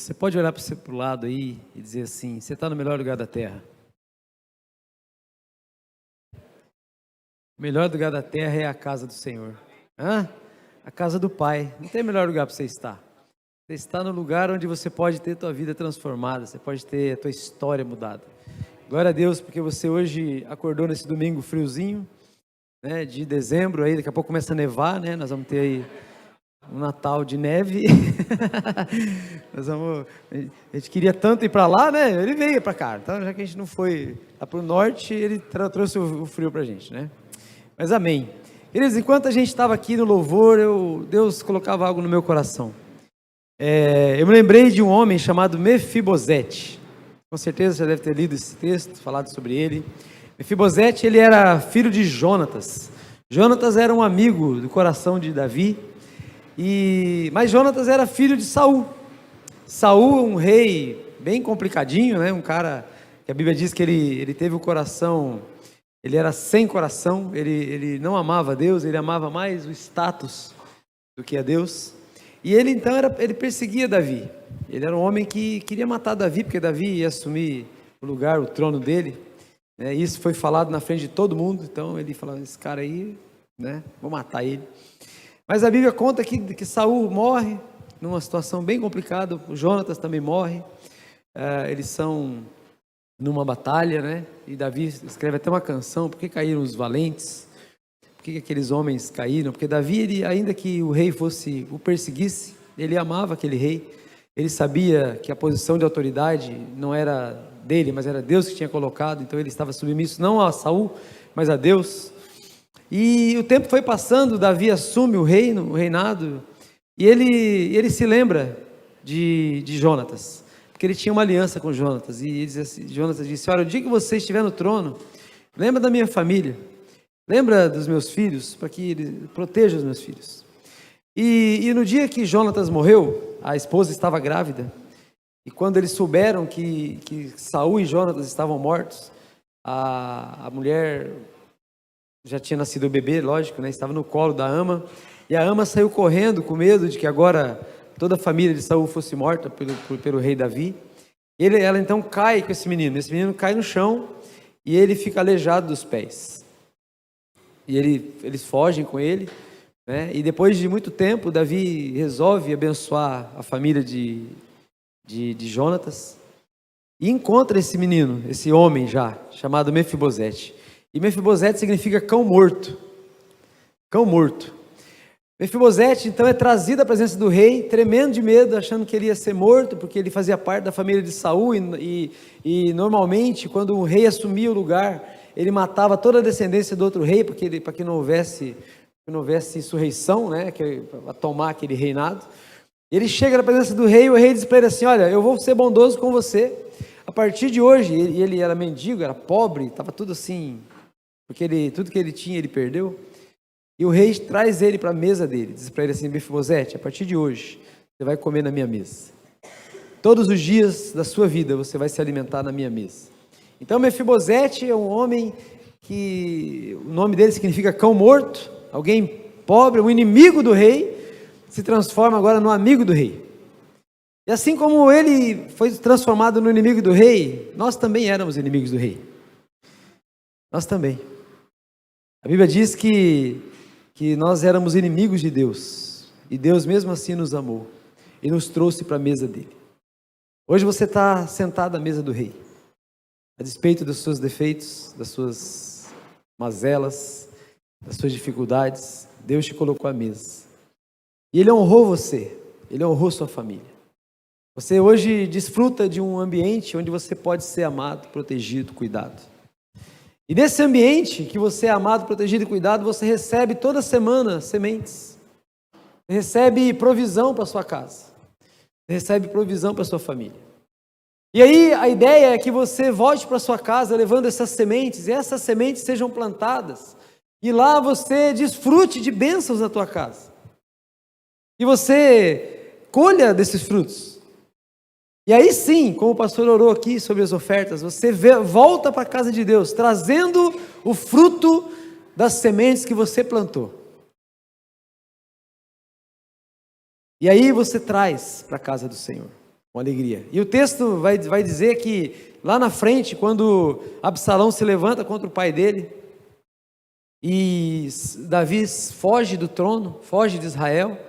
Você pode olhar para o lado aí e dizer assim: você está no melhor lugar da terra. O melhor lugar da terra é a casa do Senhor. A casa do Pai. Não tem melhor lugar para você estar. Você está no lugar onde você pode ter a tua vida transformada, você pode ter a tua história mudada. Glória a Deus, porque você hoje acordou nesse domingo friozinho, né, de dezembro, aí daqui a pouco começa a nevar, né? Nós vamos ter aí um Natal de neve. A gente queria tanto ir para lá, né? Ele veio para cá. Então, já que a gente não foi lá para o norte, ele trouxe o frio para a gente, né? Mas amém. Queridos, enquanto a gente estava aqui no louvor, Deus colocava algo no meu coração. Eu me lembrei de um homem chamado Mefibosete. Com certeza você deve ter lido esse texto, falado sobre ele. Mefibosete, ele era filho de Jonatas. Jonatas era um amigo do coração de Davi. Mas Jonatas era filho de Saul. Saul, um rei bem complicadinho, né? Um cara que a Bíblia diz que ele teve o coração, ele era sem coração, ele não amava Deus, ele amava mais o status do que a Deus. E ele então ele perseguia Davi. Ele era um homem que queria matar Davi, porque Davi ia assumir o lugar, o trono dele, né? Isso foi falado na frente de todo mundo. Então ele falou: esse cara aí, né, vou matar ele. Mas a Bíblia conta que Saul morre numa situação bem complicada. O Jonatas também morre. Eles são numa batalha, né? E Davi escreve até uma canção: por que caíram os valentes? Por que aqueles homens caíram? Porque Davi, ainda que o rei o perseguisse, ele amava aquele rei. Ele sabia que a posição de autoridade não era dele, mas era Deus que tinha colocado. Então ele estava submisso não a Saul, mas a Deus. E o tempo foi passando, Davi assume o reinado, e ele se lembra de Jonatas, porque ele tinha uma aliança com Jonatas. E Jonatas disse: olha, o dia que você estiver no trono, lembra da minha família, lembra dos meus filhos, para que ele proteja os meus filhos. E no dia que Jonatas morreu, a esposa estava grávida, e quando eles souberam que Saul e Jonatas estavam mortos, a mulher já tinha nascido o bebê, lógico, né? Estava no colo da ama, e a ama saiu correndo com medo de que agora toda a família de Saul fosse morta pelo rei Davi. Ela então cai com esse menino cai no chão, e ele fica aleijado dos pés. E eles fogem com ele, né? E depois de muito tempo, Davi resolve abençoar a família de Jonatas, e encontra esse menino, esse homem já, chamado Mefibosete. E Mefibosete significa cão morto. Cão morto. Mefibosete então é trazido à presença do rei, tremendo de medo, achando que ele ia ser morto, porque ele fazia parte da família de Saul, e normalmente quando o rei assumia o lugar, ele matava toda a descendência do outro rei, para que não houvesse insurreição, né, para tomar aquele reinado. Ele chega na presença do rei, e o rei diz para ele assim: olha, eu vou ser bondoso com você. A partir de hoje, ele era mendigo, era pobre, estava tudo assim, porque tudo que ele tinha ele perdeu. E o rei traz ele para a mesa dele, diz para ele assim: Mefibosete, a partir de hoje você vai comer na minha mesa. Todos os dias da sua vida você vai se alimentar na minha mesa. Então Mefibosete é um homem que o nome dele significa cão morto, alguém pobre, um inimigo do rei, se transforma agora no amigo do rei. E assim como ele foi transformado no inimigo do rei, nós também éramos inimigos do rei. Nós também. A Bíblia diz que nós éramos inimigos de Deus, e Deus mesmo assim nos amou e nos trouxe para a mesa dele. Hoje você está sentado à mesa do rei, a despeito dos seus defeitos, das suas mazelas, das suas dificuldades. Deus te colocou à mesa, e Ele honrou você, Ele honrou sua família. Você hoje desfruta de um ambiente onde você pode ser amado, protegido, cuidado. E nesse ambiente que você é amado, protegido e cuidado, você recebe toda semana sementes. Você recebe provisão para sua casa. Você recebe provisão para sua família. E aí a ideia é que você volte para sua casa levando essas sementes, e essas sementes sejam plantadas, e lá você desfrute de bênçãos na tua casa. E você colha desses frutos. E aí sim, como o pastor orou aqui sobre as ofertas, você volta para a casa de Deus, trazendo o fruto das sementes que você plantou. E aí você traz para a casa do Senhor. com alegria. E o texto vai dizer que lá na frente, quando Absalão se levanta contra o pai dele, e Davi foge do trono, foge de Israel,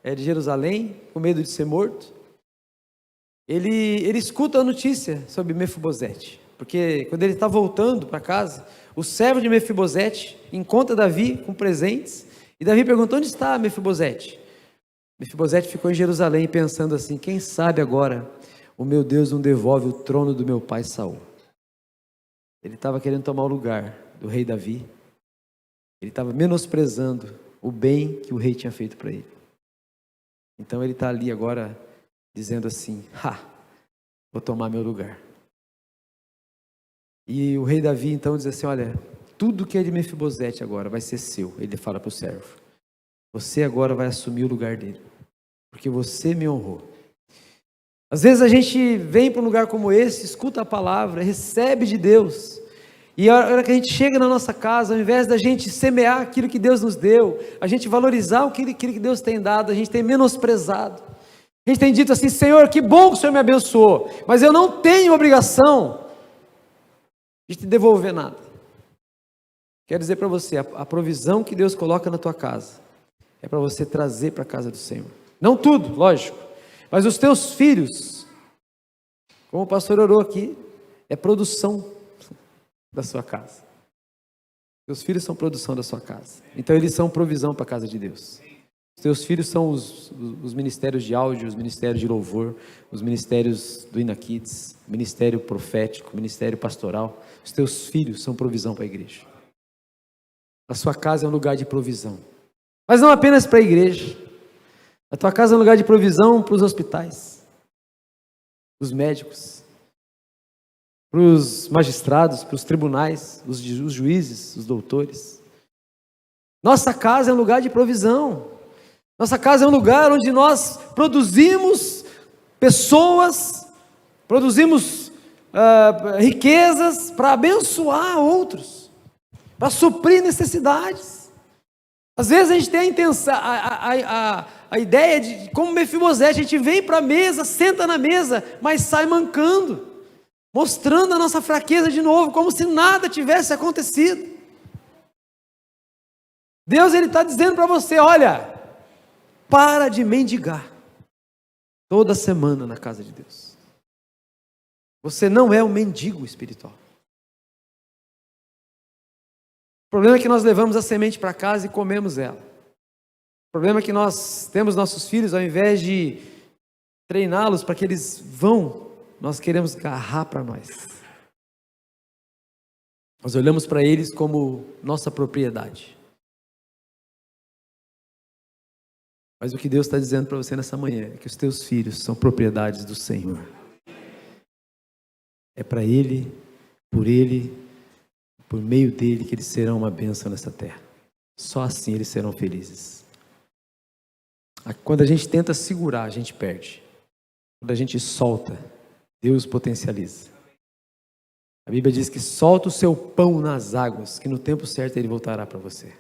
de Jerusalém, com medo de ser morto, ele escuta a notícia sobre Mefibosete, porque quando ele está voltando para casa, o servo de Mefibosete encontra Davi com presentes, e Davi pergunta: onde está Mefibosete? Mefibosete ficou em Jerusalém pensando assim: quem sabe agora o meu Deus não devolve o trono do meu pai Saul. Ele estava querendo tomar o lugar do rei Davi, ele estava menosprezando o bem que o rei tinha feito para ele. Então ele está ali agora dizendo assim: vou tomar meu lugar. E o rei Davi então diz assim: olha, tudo que é de Mefibosete agora vai ser seu. Ele fala para o servo: você agora vai assumir o lugar dele, porque você me honrou. Às vezes a gente vem para um lugar como esse, escuta a palavra, recebe de Deus, e a hora que a gente chega na nossa casa, ao invés da gente semear aquilo que Deus nos deu, a gente valorizar aquilo que Deus tem dado, a gente tem menosprezado. A gente tem dito assim: Senhor, que bom que o Senhor me abençoou, mas eu não tenho obrigação de te devolver nada. Quero dizer para você, a provisão que Deus coloca na tua casa é para você trazer para a casa do Senhor. Não tudo, lógico, mas os teus filhos, como o pastor orou aqui, é produção da sua casa. Teus filhos são produção da sua casa, então eles são provisão para a casa de Deus. Os teus filhos são os ministérios de áudio, os ministérios de louvor, os ministérios do Inakids, ministério profético, ministério pastoral. Os teus filhos são provisão para a igreja. A sua casa é um lugar de provisão, mas não apenas para a igreja. A tua casa é um lugar de provisão para os hospitais, para os médicos, para os magistrados, para os tribunais, os juízes, os doutores. Nossa casa é um lugar de provisão. Nossa casa é um lugar onde nós produzimos pessoas, produzimos riquezas para abençoar outros, para suprir necessidades. Às vezes a gente tem a intenção, a ideia de, como Mefibosete, a gente vem para a mesa, senta na mesa, mas sai mancando, mostrando a nossa fraqueza de novo, como se nada tivesse acontecido. Deus está dizendo para você: olha, para de mendigar toda semana na casa de Deus. Você não é um mendigo espiritual. O problema é que nós levamos a semente para casa e comemos ela. O problema é que nós temos nossos filhos, ao invés de treiná-los para que eles vão, nós queremos agarrar para nós. Nós olhamos para eles como nossa propriedade. Mas o que Deus está dizendo para você nessa manhã é que os teus filhos são propriedades do Senhor. É para Ele, por meio dEle, que eles serão uma bênção nessa terra. Só assim eles serão felizes. Quando a gente tenta segurar, a gente perde. Quando a gente solta, Deus potencializa. A Bíblia diz que solta o seu pão nas águas, que no tempo certo Ele voltará para você.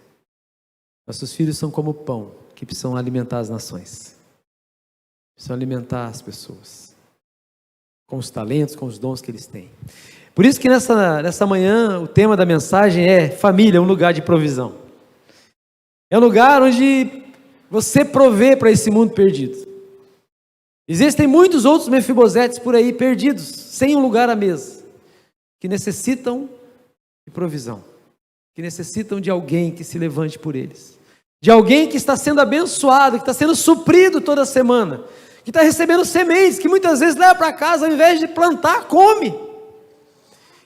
Nossos filhos são como pão, que precisam alimentar as nações, precisam alimentar as pessoas, com os talentos, com os dons que eles têm. Por isso que nessa manhã, o tema da mensagem é: família, um lugar de provisão. É um lugar onde você provê para esse mundo perdido. Existem muitos outros Mefibosetes por aí, perdidos, sem um lugar à mesa, que necessitam de provisão, que necessitam de alguém que se levante por eles, de alguém que está sendo abençoado, que está sendo suprido toda semana, que está recebendo sementes, que muitas vezes leva para casa, ao invés de plantar, come,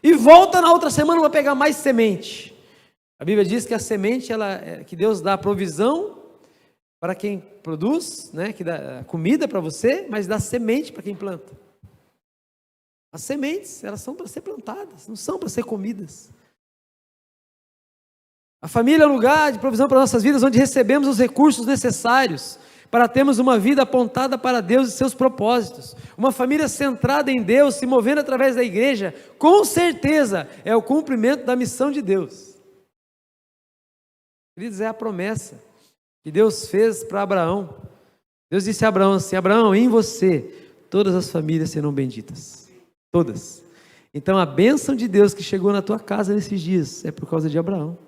e volta na outra semana para pegar mais semente. A Bíblia diz que a semente, que Deus dá provisão para quem produz, né, que dá comida para você, mas dá semente para quem planta. As sementes, elas são para ser plantadas, não são para ser comidas. A família é um lugar de provisão para nossas vidas, onde recebemos os recursos necessários para termos uma vida apontada para Deus e seus propósitos. Uma família centrada em Deus, se movendo através da igreja, com certeza é o cumprimento da missão de Deus. Queridos, é a promessa que Deus fez para Abraão. Deus disse a Abraão assim: Abraão, em você todas as famílias serão benditas. Todas. Então a bênção de Deus que chegou na tua casa nesses dias é por causa de Abraão.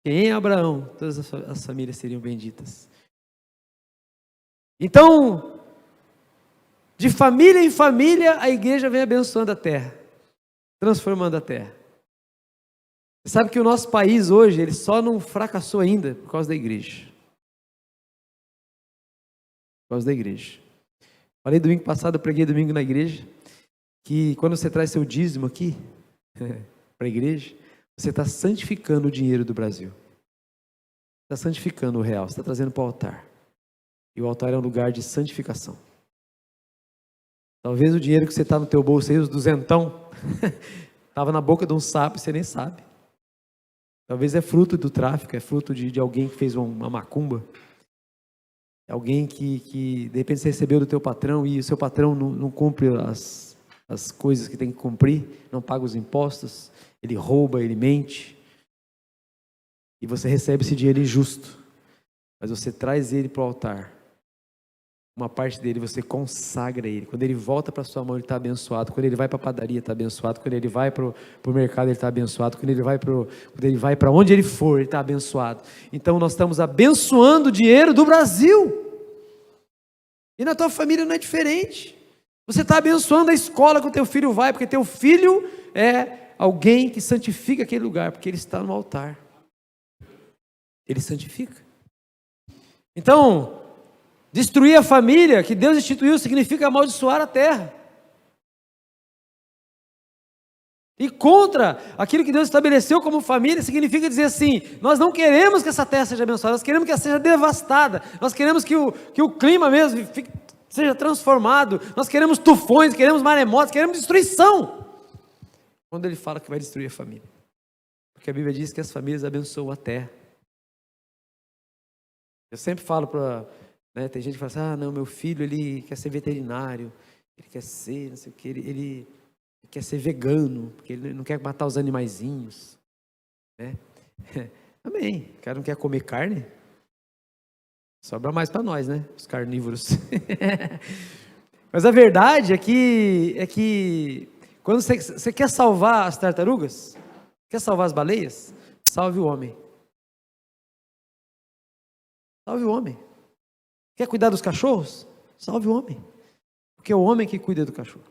Em Abraão, todas as famílias seriam benditas. Então, de família em família, a igreja vem abençoando a terra, transformando a terra. Você sabe que o nosso país hoje, ele só não fracassou ainda por causa da igreja. Por causa da igreja. Falei domingo passado, eu preguei domingo na igreja, que quando você traz seu dízimo aqui, para a igreja, você está santificando o dinheiro do Brasil. Está santificando o real, você está trazendo para o altar. E o altar é um lugar de santificação. Talvez o dinheiro que você está no teu bolso aí, os duzentão, estava na boca de um sapo e você nem sabe. Talvez é fruto do tráfico, é fruto de alguém que fez uma macumba. Alguém que de repente você recebeu do teu patrão e o seu patrão não cumpre as coisas que tem que cumprir, não paga os impostos, ele rouba, ele mente. E você recebe esse dinheiro injusto, mas você traz ele para o altar. Uma parte dele você consagra ele. Quando ele volta para sua mão, ele está abençoado. Quando ele vai para a padaria, está abençoado. Quando ele vai para o mercado, ele está abençoado. Quando ele vai para onde ele for, ele está abençoado. Então nós estamos abençoando o dinheiro do Brasil. E na tua família não é diferente. Você está abençoando a escola que o teu filho vai, porque teu filho é alguém que santifica aquele lugar, porque ele está no altar. Ele santifica. Então, destruir a família que Deus instituiu significa amaldiçoar a terra. E contra aquilo que Deus estabeleceu como família significa dizer assim: nós não queremos que essa terra seja abençoada, nós queremos que ela seja devastada, nós queremos que o clima mesmo seja transformado, nós queremos tufões, queremos maremotos, queremos destruição. Quando ele fala que vai destruir a família, porque a Bíblia diz que as famílias abençoam a terra. Eu sempre falo tem gente que fala assim: ah, não, meu filho, ele quer ser veterinário, ele quer ser, não sei o que, ele quer ser vegano, porque ele não quer matar os animaizinhos, né? Amém. O cara não quer comer carne? Sobra mais para nós, né? Os carnívoros. Mas a verdade é que quando você quer salvar as tartarugas, quer salvar as baleias, salve o homem. Salve o homem. Quer cuidar dos cachorros? Salve o homem. Porque é o homem que cuida do cachorro.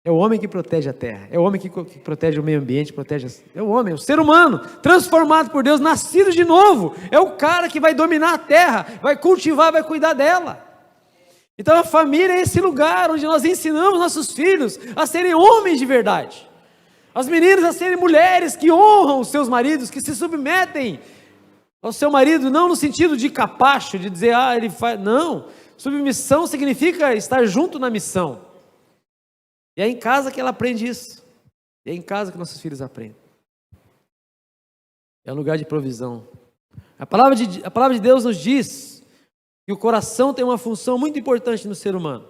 É o homem que protege a terra. É o homem que protege o meio ambiente, é o homem, o ser humano, transformado por Deus, nascido de novo. É o cara que vai dominar a terra, vai cultivar, vai cuidar dela. Então a família é esse lugar onde nós ensinamos nossos filhos a serem homens de verdade. As meninas a serem mulheres que honram os seus maridos, que se submetem ao seu marido, não no sentido de capacho, de dizer, ele faz. Não, submissão significa estar junto na missão. E é em casa que ela aprende isso. E é em casa que nossos filhos aprendem. É um lugar de provisão. A palavra de Deus nos diz que o coração tem uma função muito importante no ser humano.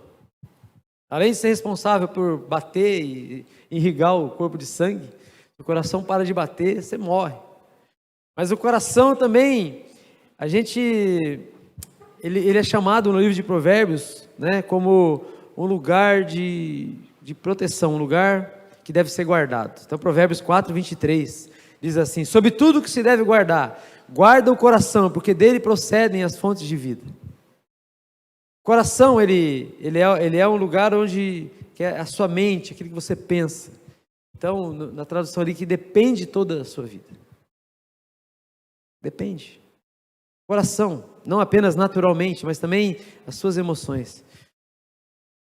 Além de ser responsável por bater e irrigar o corpo de sangue, se o coração para de bater, você morre. Mas o coração também, ele é chamado no livro de Provérbios, né, como um lugar de proteção, um lugar que deve ser guardado. Então Provérbios 4, 23 diz assim: sobre tudo que se deve guardar, guarda o coração, porque dele procedem as fontes de vida. O coração, ele é um lugar onde que é a sua mente, aquilo que você pensa. Então, na tradução ali, que depende toda a sua vida. Depende. Coração, não apenas naturalmente, mas também as suas emoções.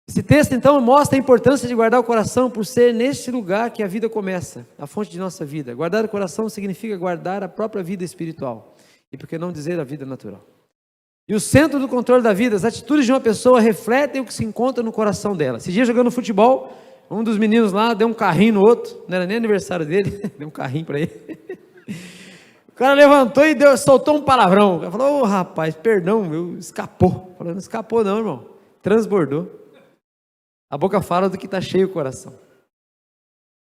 Esse texto então mostra a importância de guardar o coração por ser neste lugar que a vida começa, a fonte de nossa vida. Guardar o coração significa guardar a própria vida espiritual, e por que não dizer a vida natural. E o centro do controle da vida, as atitudes de uma pessoa refletem o que se encontra no coração dela. Esse dia jogando futebol, um dos meninos lá deu um carrinho no outro, não era nem aniversário dele, deu um carrinho para ele. O cara levantou e soltou um palavrão. O cara falou: rapaz, perdão, escapou. Falou: não escapou não, irmão, transbordou. A boca fala do que está cheio o coração.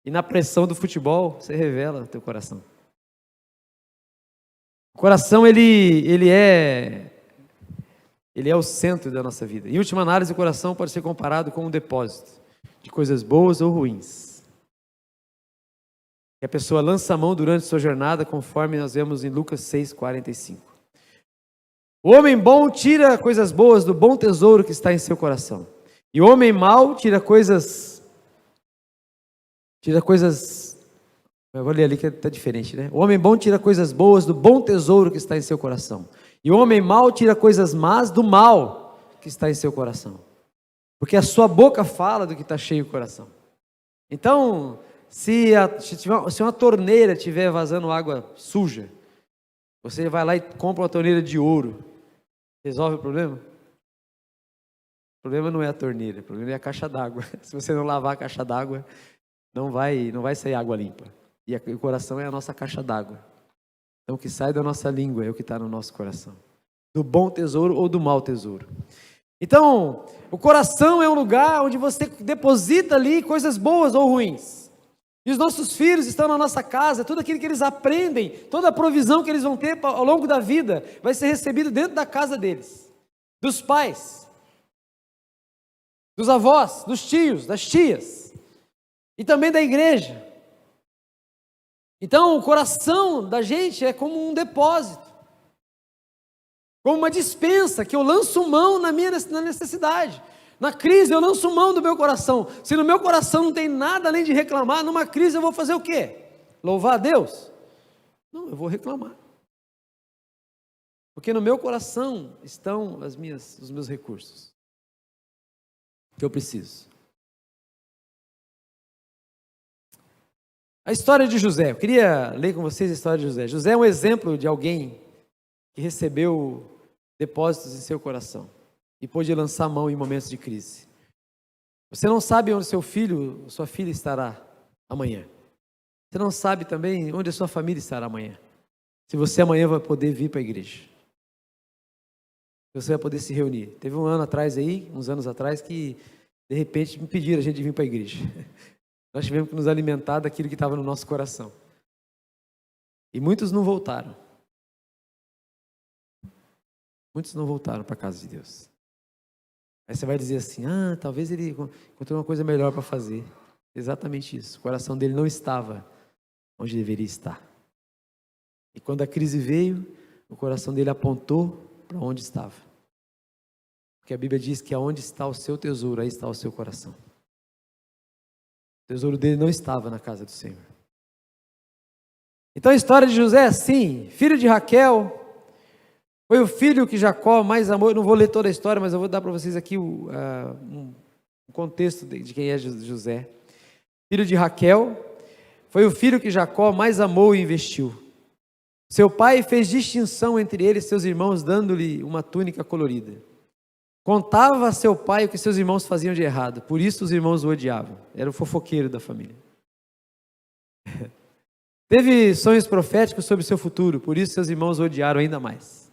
E na pressão do futebol, você revela o teu coração. O coração, ele é Ele é o centro da nossa vida. Em última análise, o coração pode ser comparado com um depósito de coisas boas ou ruins. E a pessoa lança a mão durante sua jornada, conforme nós vemos em Lucas 6:45. O homem bom tira coisas boas do bom tesouro que está em seu coração. E o homem mau tira coisas... Eu vou ler ali que está diferente, né? O homem bom tira coisas boas do bom tesouro que está em seu coração. E o homem mau tira coisas más do mal que está em seu coração. Porque a sua boca fala do que está cheio o coração. Então, se uma torneira estiver vazando água suja, você vai lá e compra uma torneira de ouro. Resolve o problema? O problema não é a torneira, o problema é a caixa d'água. Se você não lavar a caixa d'água, não vai sair água limpa. E o coração é a nossa caixa d'água. Então, o que sai da nossa língua é o que está no nosso coração. Do bom tesouro ou do mau tesouro. Então, o coração é um lugar onde você deposita ali coisas boas ou ruins. E os nossos filhos estão na nossa casa, tudo aquilo que eles aprendem, toda a provisão que eles vão ter ao longo da vida, vai ser recebido dentro da casa deles. Dos pais, dos avós, dos tios, das tias. E também da igreja. Então, o coração da gente é como um depósito, como uma despensa que eu lanço mão na necessidade. Na crise eu lanço mão do meu coração. Se no meu coração não tem nada além de reclamar, numa crise eu vou fazer o quê? Louvar a Deus? Não, eu vou reclamar. Porque no meu coração estão os meus recursos que eu preciso. A história de José, eu queria ler com vocês a história de José. José é um exemplo de alguém que recebeu depósitos em seu coração e pôde lançar a mão em momentos de crise. Você não sabe onde seu filho, sua filha estará amanhã. Você não sabe também onde a sua família estará amanhã. Se você amanhã vai poder vir para a igreja. Você vai poder se reunir. Teve uns anos atrás, que de repente me pediram a gente vir para a igreja. Nós tivemos que nos alimentar daquilo que estava no nosso coração. E muitos não voltaram. Muitos não voltaram para a casa de Deus. Aí você vai dizer assim, talvez ele encontrou uma coisa melhor para fazer. Exatamente isso. O coração dele não estava onde deveria estar. E quando a crise veio, o coração dele apontou para onde estava. Porque a Bíblia diz que aonde está o seu tesouro, aí está o seu coração. O tesouro dele não estava na casa do Senhor. Então a história de José é assim, filho de Raquel, foi o filho que Jacó mais amou. Eu não vou ler toda a história, mas eu vou dar para vocês aqui um contexto de quem é José. Filho de Raquel, foi o filho que Jacó mais amou e investiu. Seu pai fez distinção entre ele e seus irmãos, dando-lhe uma túnica colorida. Contava a seu pai o que seus irmãos faziam de errado, por isso os irmãos o odiavam. Era o fofoqueiro da família. Teve sonhos proféticos sobre seu futuro, por isso seus irmãos o odiaram ainda mais.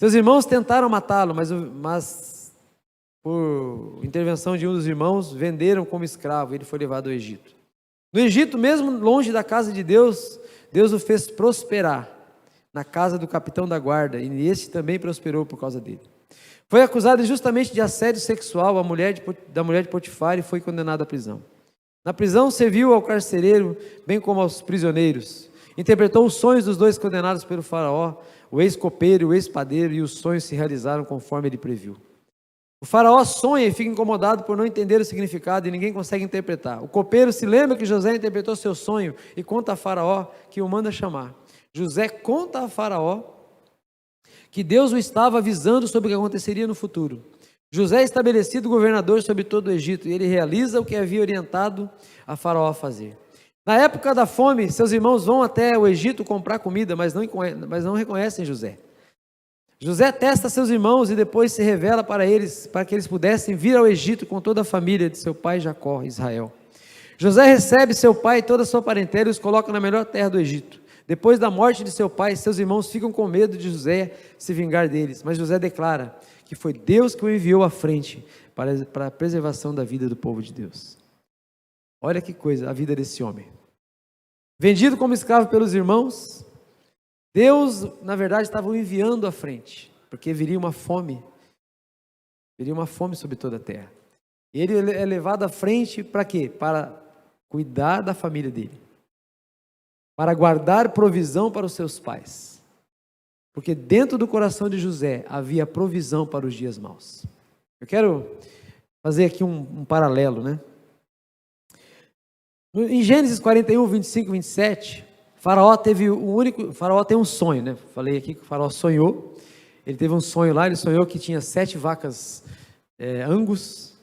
Seus irmãos tentaram matá-lo, mas por intervenção de um dos irmãos, venderam como escravo, e ele foi levado ao Egito. No Egito, mesmo longe da casa de Deus, Deus o fez prosperar na casa do capitão da guarda, e este também prosperou por causa dele. Foi acusado injustamente de assédio sexual da mulher de Potifar e foi condenado à prisão. Na prisão serviu ao carcereiro, bem como aos prisioneiros. Interpretou os sonhos dos dois condenados pelo faraó, o ex-copeiro e o ex-padeiro, e os sonhos se realizaram conforme ele previu. O faraó sonha e fica incomodado por não entender o significado e ninguém consegue interpretar. O copeiro se lembra que José interpretou seu sonho e conta a faraó que o manda chamar. José conta a faraó que Deus o estava avisando sobre o que aconteceria no futuro. José é estabelecido governador sobre todo o Egito e ele realiza o que havia orientado a faraó a fazer. Na época da fome, seus irmãos vão até o Egito comprar comida, mas não reconhecem José. José testa seus irmãos e depois se revela para eles, para que eles pudessem vir ao Egito com toda a família de seu pai Jacó, Israel. José recebe seu pai e toda a sua parentela e os coloca na melhor terra do Egito. Depois da morte de seu pai, seus irmãos ficam com medo de José se vingar deles, mas José declara que foi Deus que o enviou à frente para a preservação da vida do povo de Deus. Olha que coisa, a vida desse homem. Vendido como escravo pelos irmãos, Deus, na verdade, estava o enviando à frente. porque viria uma fome sobre toda a terra. E ele é levado à frente para quê? Para cuidar da família dele, para guardar provisão para os seus pais, porque dentro do coração de José havia provisão para os dias maus. Eu quero fazer aqui um paralelo, né? Em Gênesis 41, 25, 27, Faraó tem um sonho, né? Falei aqui que o Faraó sonhou, ele teve um sonho lá, ele sonhou que tinha 7 vacas Angus,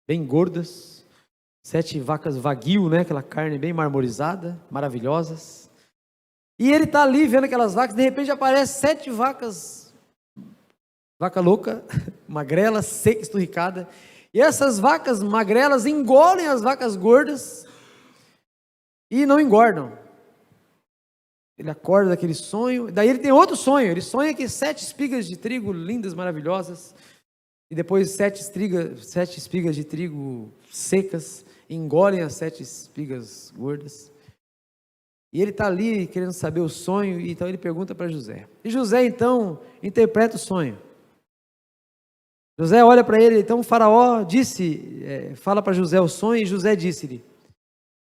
bem gordas, 7 vacas Wagyu, né? Aquela carne bem marmorizada, maravilhosas. E ele está ali vendo aquelas vacas, de repente aparece 7 vacas, vaca louca, magrela, seca, esturricada. E essas vacas magrelas engolem as vacas gordas e não engordam. Ele acorda daquele sonho, daí ele tem outro sonho, ele sonha que 7 espigas de trigo lindas, maravilhosas, e depois 7 espigas de trigo secas, engolem as 7 espigas gordas. E ele está ali querendo saber o sonho, e então ele pergunta para José. E José então interpreta o sonho. José olha para ele, então o faraó fala para José o sonho, e José disse-lhe,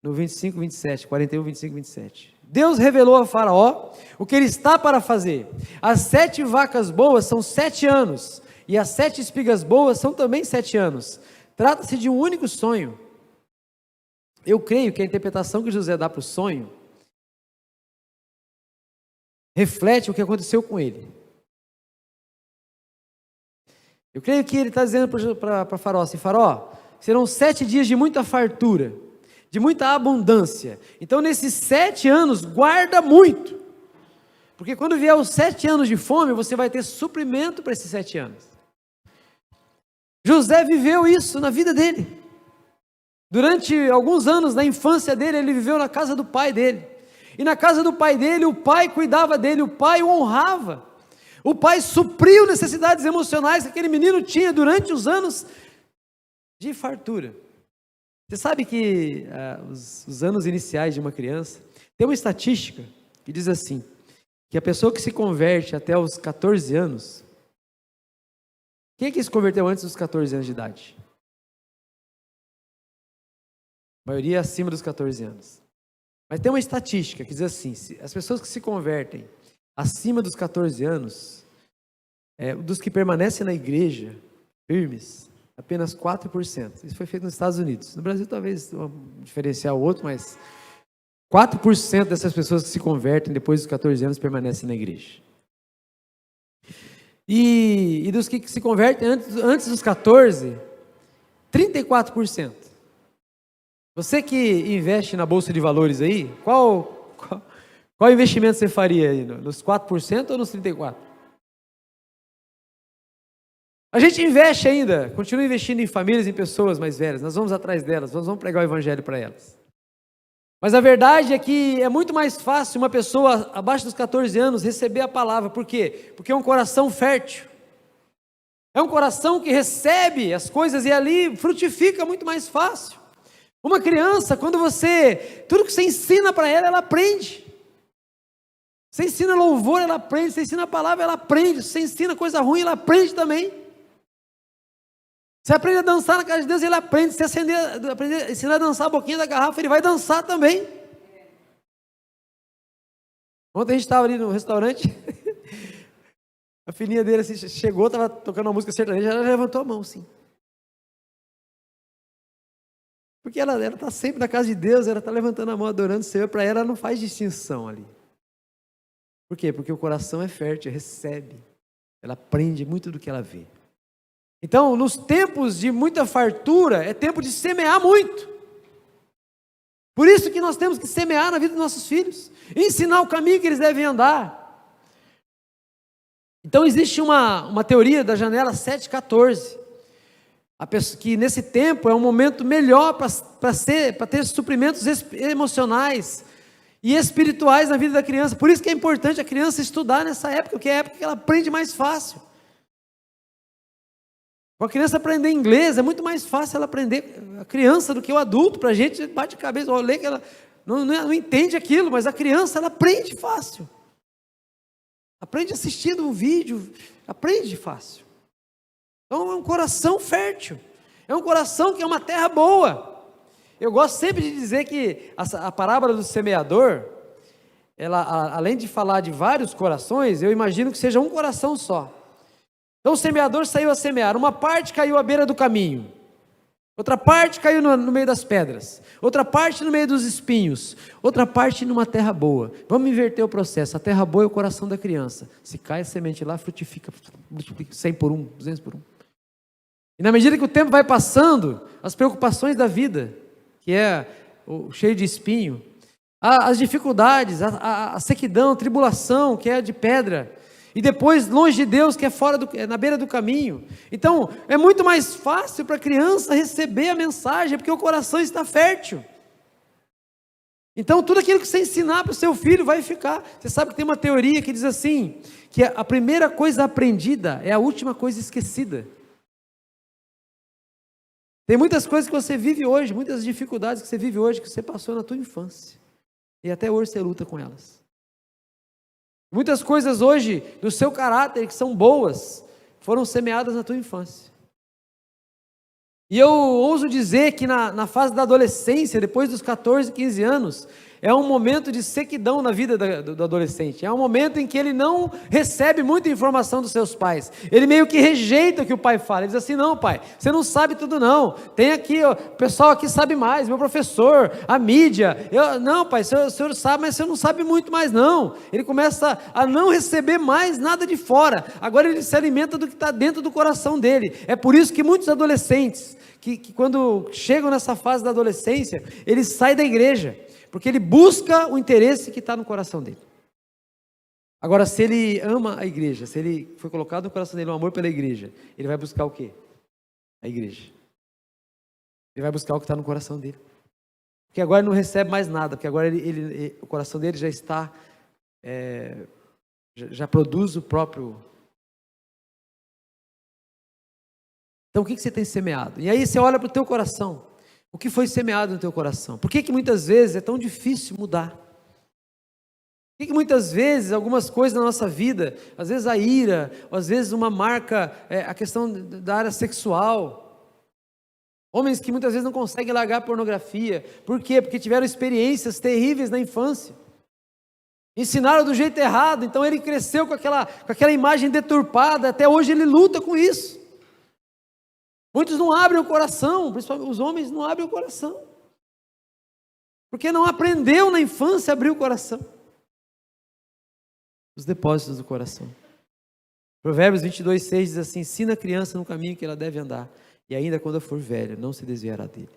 no 25, 27, 41, 25, 27. Deus revelou a Faraó o que ele está para fazer. As 7 vacas boas são 7 anos, e as 7 espigas boas são também 7 anos. Trata-se de um único sonho. Eu creio que a interpretação que José dá para o sonho reflete o que aconteceu com ele. Eu creio que ele está dizendo para Faraó assim, Faraó, serão 7 dias de muita fartura, de muita abundância. Então nesses 7 anos, guarda muito. Porque quando vier os 7 anos de fome, você vai ter suprimento para esses 7 anos. José viveu isso na vida dele. Durante alguns anos, na infância dele, ele viveu na casa do pai dele. E na casa do pai dele, o pai cuidava dele, o pai o honrava. O pai supriu necessidades emocionais que aquele menino tinha durante os anos de fartura. Você sabe que os anos iniciais de uma criança, tem uma estatística que diz assim, que a pessoa que se converte até os 14 anos, quem é que se converteu antes dos 14 anos de idade? A maioria acima dos 14 anos. Mas tem uma estatística que diz assim, as pessoas que se convertem acima dos 14 anos, dos que permanecem na igreja, firmes, apenas 4%. Isso foi feito nos Estados Unidos. No Brasil talvez um diferencial outro, mas 4% dessas pessoas que se convertem depois dos 14 anos permanecem na igreja. E dos que se convertem antes dos 14, 34%. Você que investe na Bolsa de Valores aí, qual investimento você faria aí? Nos 4% ou nos 34%? A gente investe ainda, continua investindo em famílias, em pessoas mais velhas, nós vamos atrás delas, nós vamos pregar o evangelho para elas. Mas a verdade é que é muito mais fácil uma pessoa abaixo dos 14 anos receber a palavra, por quê? Porque é um coração fértil, é um coração que recebe as coisas e ali frutifica muito mais fácil. Uma criança, tudo que você ensina para ela, ela aprende. Você ensina louvor, ela aprende, você ensina a palavra, ela aprende, você ensina coisa ruim, ela aprende também. Você aprende a dançar na casa de Deus, ele aprende. Se ensinar a dançar a boquinha da garrafa, ele vai dançar também. Ontem a gente estava ali no restaurante, a filhinha dele assim, chegou, estava tocando uma música sertaneja, ela levantou a mão assim. Porque ela está sempre na casa de Deus, ela está levantando a mão, adorando o Senhor, para ela não faz distinção ali. Por quê? Porque o coração é fértil, recebe, ela aprende muito do que ela vê. Então, nos tempos de muita fartura, é tempo de semear muito. Por isso que nós temos que semear na vida dos nossos filhos, ensinar o caminho que eles devem andar. Então, existe uma teoria da janela 7,14, que nesse tempo é um momento melhor para ter suprimentos emocionais e espirituais na vida da criança. Por isso que é importante a criança estudar nessa época, porque é a época que ela aprende mais fácil. Para a criança aprender inglês, é muito mais fácil ela aprender, a criança, do que o adulto. Para a gente, bate a cabeça, olha que ela não entende aquilo, mas a criança, ela aprende fácil. Aprende assistindo um vídeo, aprende fácil. Então é um coração fértil, é um coração que é uma terra boa. Eu gosto sempre de dizer que a parábola do semeador, ela, além de falar de vários corações, eu imagino que seja um coração só. Então o semeador saiu a semear, uma parte caiu à beira do caminho, outra parte caiu no meio das pedras, outra parte no meio dos espinhos, outra parte numa terra boa. Vamos inverter o processo. A terra boa é o coração da criança. Se cai a semente lá, frutifica, multiplica 100 por 1, 200 por 1. E na medida que o tempo vai passando, as preocupações da vida, que é o cheio de espinho, as dificuldades, a sequidão, a tribulação, que é de pedra, e depois longe de Deus, que é na beira do caminho. Então é muito mais fácil para a criança receber a mensagem, porque o coração está fértil. Então tudo aquilo que você ensinar para o seu filho vai ficar. Você sabe que tem uma teoria que diz assim, que a primeira coisa aprendida é a última coisa esquecida. Tem muitas coisas que você vive hoje, muitas dificuldades que você vive hoje, que você passou na tua infância, e até hoje você luta com elas. Muitas coisas hoje do seu caráter que são boas foram semeadas na tua infância. E eu ouso dizer que na fase da adolescência, depois dos 14, 15 anos, é um momento de sequidão na vida do adolescente. É um momento em que ele não recebe muita informação dos seus pais. Ele meio que rejeita o que o pai fala. Ele diz assim, não pai, você não sabe tudo não. Tem aqui, ó, o pessoal aqui sabe mais, meu professor, a mídia. Não pai, o senhor sabe, mas você não sabe muito mais não. Ele começa a não receber mais nada de fora. Agora ele se alimenta do que está dentro do coração dele. É por isso que muitos adolescentes, que quando chegam nessa fase da adolescência, eles saem da igreja. Porque ele busca o interesse que está no coração dele. Agora, se ele ama a igreja, se ele foi colocado no coração dele um amor pela igreja, ele vai buscar o quê? A igreja. Ele vai buscar o que está no coração dele. Porque agora ele não recebe mais nada, porque agora o coração dele já está, já produz o próprio. Então, o que você tem semeado? E aí você olha para o teu coração. O que foi semeado no teu coração? Por que muitas vezes é tão difícil mudar? Por que muitas vezes algumas coisas na nossa vida, às vezes a ira, ou às vezes uma marca, a questão da área sexual, homens que muitas vezes não conseguem largar a pornografia, por quê? Porque tiveram experiências terríveis na infância, ensinaram do jeito errado, então ele cresceu com aquela imagem deturpada, até hoje ele luta com isso. Muitos não abrem o coração, principalmente os homens não abrem o coração, porque não aprendeu na infância a abrir o coração, os depósitos do coração. Provérbios 22:6 diz assim, ensina a criança no caminho que ela deve andar, e ainda quando for velha, não se desviará dele.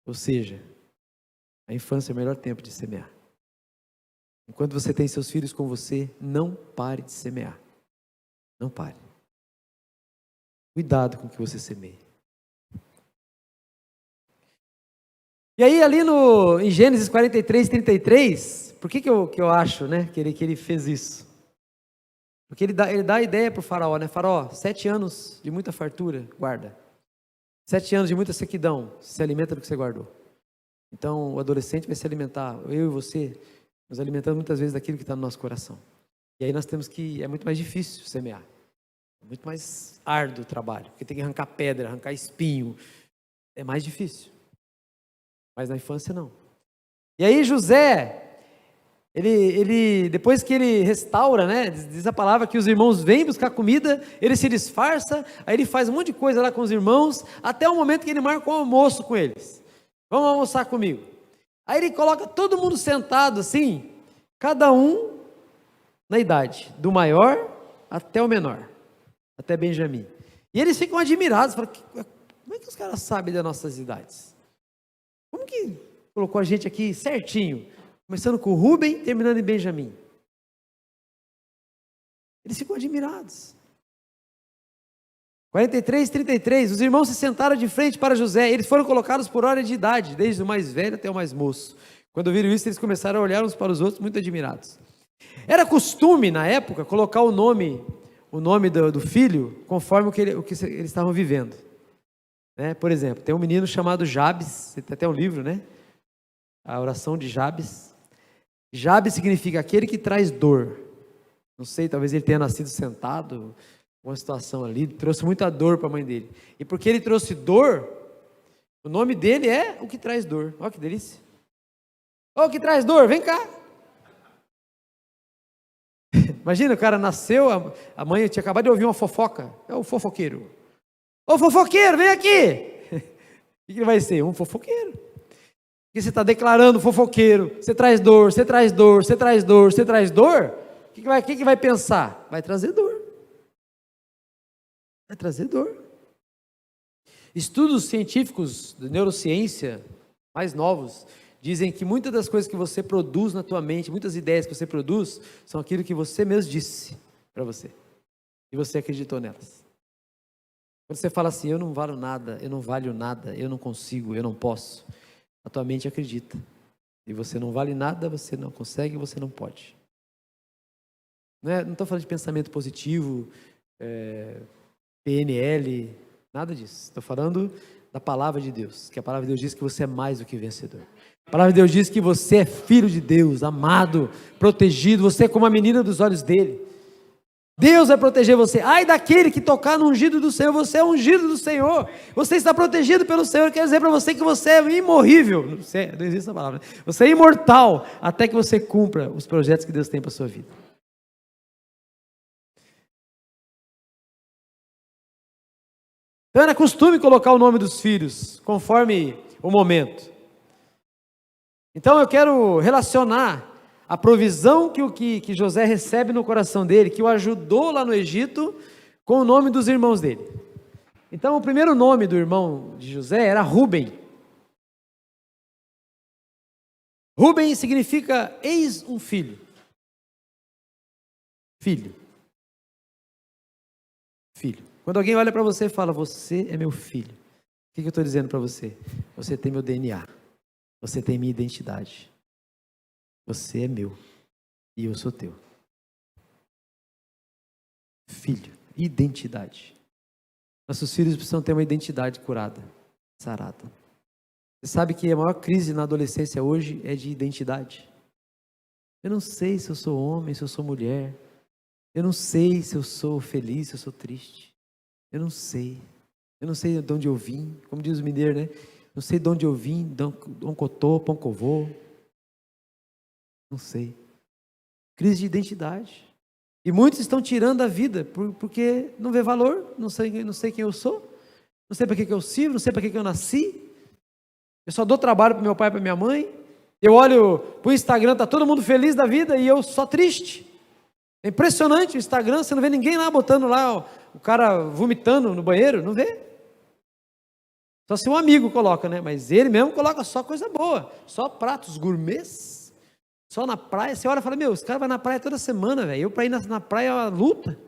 Ou seja, a infância é o melhor tempo de semear. Enquanto você tem seus filhos com você, não pare de semear, não pare. Cuidado com o que você semeia. E aí ali em Gênesis 43:33, por que eu acho, né, que ele fez isso? Porque ele dá a ideia para o faraó, né? Faraó, 7 anos de muita fartura, guarda. 7 anos de muita sequidão, se alimenta do que você guardou. Então o adolescente vai se alimentar, eu e você, nos alimentamos muitas vezes daquilo que está no nosso coração. E aí nós temos é muito mais difícil semear. Muito mais árduo o trabalho, porque tem que arrancar pedra, arrancar espinho, é mais difícil, mas na infância não. E aí José, ele depois que ele restaura, né, diz a palavra que os irmãos vêm buscar comida, ele se disfarça, aí ele faz um monte de coisa lá com os irmãos, até o momento que ele marca um almoço com eles, vamos almoçar comigo. Aí ele coloca todo mundo sentado assim, cada um na idade, do maior até o menor, até Benjamim. E eles ficam admirados, falam, como é que os caras sabem das nossas idades? Como que colocou a gente aqui certinho, começando com Rubem, terminando em Benjamim? Eles ficam admirados. 43:33, os irmãos se sentaram de frente para José, eles foram colocados por ordem de idade, desde o mais velho até o mais moço. Quando viram isso, eles começaram a olhar uns para os outros, muito admirados. Era costume, na época, colocar o nome do filho conforme o que eles estavam vivendo, né? Por exemplo, tem um menino chamado Jabes, tem até um livro, né? A oração de Jabes. Jabes significa aquele que traz dor. Não sei, talvez ele tenha nascido sentado, uma situação ali, trouxe muita dor para a mãe dele. E porque ele trouxe dor, o nome dele é o que traz dor. Olha que delícia. Ô, o que traz dor, vem cá. Imagina, o cara nasceu, a mãe tinha acabado de ouvir uma fofoca. É o fofoqueiro. Ô, fofoqueiro, vem aqui. O que ele vai ser? Um fofoqueiro. Porque você está declarando fofoqueiro. Você traz dor, você traz dor, você traz dor, você traz dor. O que vai pensar? Vai trazer dor. Vai trazer dor. Estudos científicos de neurociência, mais novos, dizem que muitas das coisas que você produz na tua mente, muitas ideias que você produz, são aquilo que você mesmo disse para você. E você acreditou nelas. Quando você fala assim, eu não valho nada, eu não valho nada, eu não consigo, eu não posso, a tua mente acredita. E você não vale nada, você não consegue, você não pode. Não estou falando de pensamento positivo, PNL, nada disso. Estou falando da palavra de Deus, que a palavra de Deus diz que você é mais do que vencedor. A palavra de Deus diz que você é filho de Deus, amado, protegido, você é como a menina dos olhos dele. Deus vai proteger você. Ai daquele que tocar no ungido do Senhor, você é ungido do Senhor. Você está protegido pelo Senhor. Quero dizer para você que você é imorrível. Não existe essa palavra. Você é imortal até que você cumpra os projetos que Deus tem para a sua vida. Então era costume colocar o nome dos filhos conforme o momento. Então eu quero relacionar a provisão que José recebe no coração dele, que o ajudou lá no Egito, com o nome dos irmãos dele. Então o primeiro nome do irmão de José era Rúben. Rúben significa eis um filho. Filho. Filho. Quando alguém olha para você e fala, você é meu filho. O que eu estou dizendo para você? Você tem meu DNA. Você tem minha identidade. Você é meu e eu sou teu. Filho, identidade. Nossos filhos precisam ter uma identidade curada, sarada. Você sabe que a maior crise na adolescência hoje é de identidade. Eu não sei se eu sou homem, se eu sou mulher. Eu não sei se eu sou feliz, se eu sou triste. Eu não sei. Eu não sei de onde eu vim, como diz o mineiro, né? Não sei de onde eu vim, de onde eu tô, para onde eu vou. Não sei. Crise de identidade. E muitos estão tirando a vida porque não vê valor, não sei quem eu sou, não sei para que eu sirvo, não sei para que eu nasci. Eu só dou trabalho para meu pai e para minha mãe. Eu olho para o Instagram, está todo mundo feliz da vida e eu só triste. É impressionante o Instagram, você não vê ninguém lá botando lá o cara vomitando no banheiro, não vê. Só se um amigo coloca, né? Mas ele mesmo coloca só coisa boa, só pratos gourmets, só na praia. Você olha e fala, meu, esse cara vai na praia toda semana, velho. Eu para ir na praia é uma luta.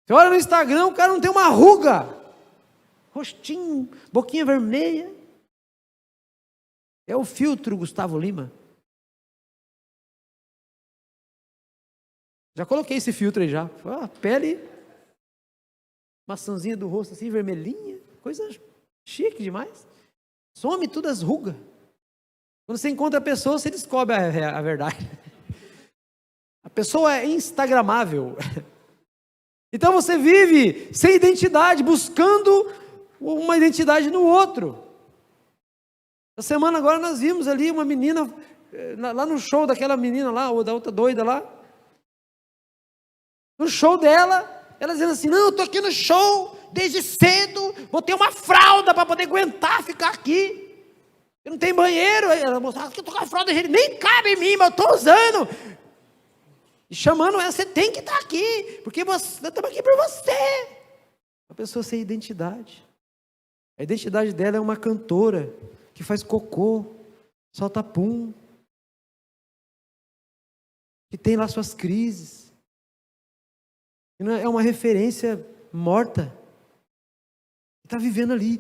Você olha no Instagram, o cara não tem uma ruga, rostinho, boquinha vermelha. É o filtro Gustavo Lima. Já coloquei esse filtro aí já. A pele, maçãzinha do rosto assim, vermelhinha. Coisa chique demais. Some todas as rugas. Quando você encontra a pessoa, você descobre a verdade. A pessoa é instagramável. Então você vive sem identidade, buscando uma identidade no outro. Essa semana agora nós vimos ali uma menina, lá no show daquela menina lá, ou da outra doida lá. No show dela, ela dizendo assim, não, eu estou aqui no show desde cedo, vou ter uma fralda para poder aguentar ficar aqui. Eu não tenho banheiro. Aí ela mostrava que eu estou com a fralda, nem cabe em mim, mas eu estou usando. E chamando ela, você tem que estar aqui, porque eu estamos aqui por você. Uma pessoa sem identidade. A identidade dela é uma cantora que faz cocô, solta pum, que tem lá suas crises. É uma referência morta. Está vivendo ali.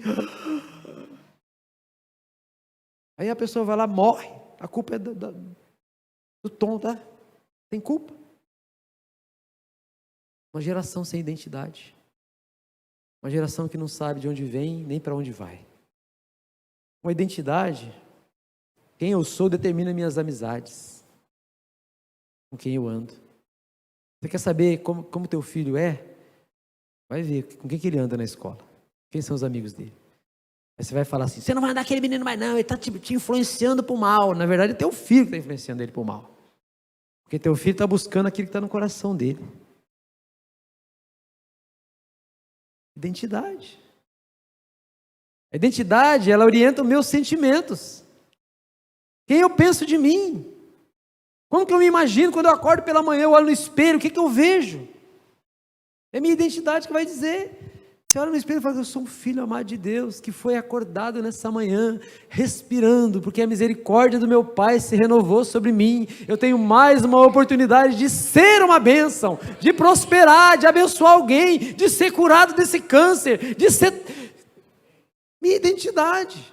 Aí a pessoa vai lá, morre. A culpa é do tom, tá? Tem culpa. Uma geração sem identidade. Uma geração que não sabe de onde vem, nem para onde vai. Uma identidade, quem eu sou determina minhas amizades. Com quem eu ando. Você quer saber como teu filho é? Vai ver com quem que ele anda na escola. Quem são os amigos dele? Aí você vai falar assim, você não vai andar aquele menino mais não, ele está te influenciando para o mal. Na verdade, é teu filho que está influenciando ele para o mal. Porque teu filho está buscando aquilo que está no coração dele. Identidade. A identidade, ela orienta os meus sentimentos. Quem eu penso de mim? Como que eu me imagino quando eu acordo pela manhã, eu olho no espelho, o que que eu vejo? É minha identidade que vai dizer. Você olha no espelho e fala, eu sou um filho amado de Deus, que foi acordado nessa manhã, respirando, porque a misericórdia do meu Pai se renovou sobre mim. Eu tenho mais uma oportunidade de ser uma bênção, de prosperar, de abençoar alguém, de ser curado desse câncer, de ser... Minha identidade.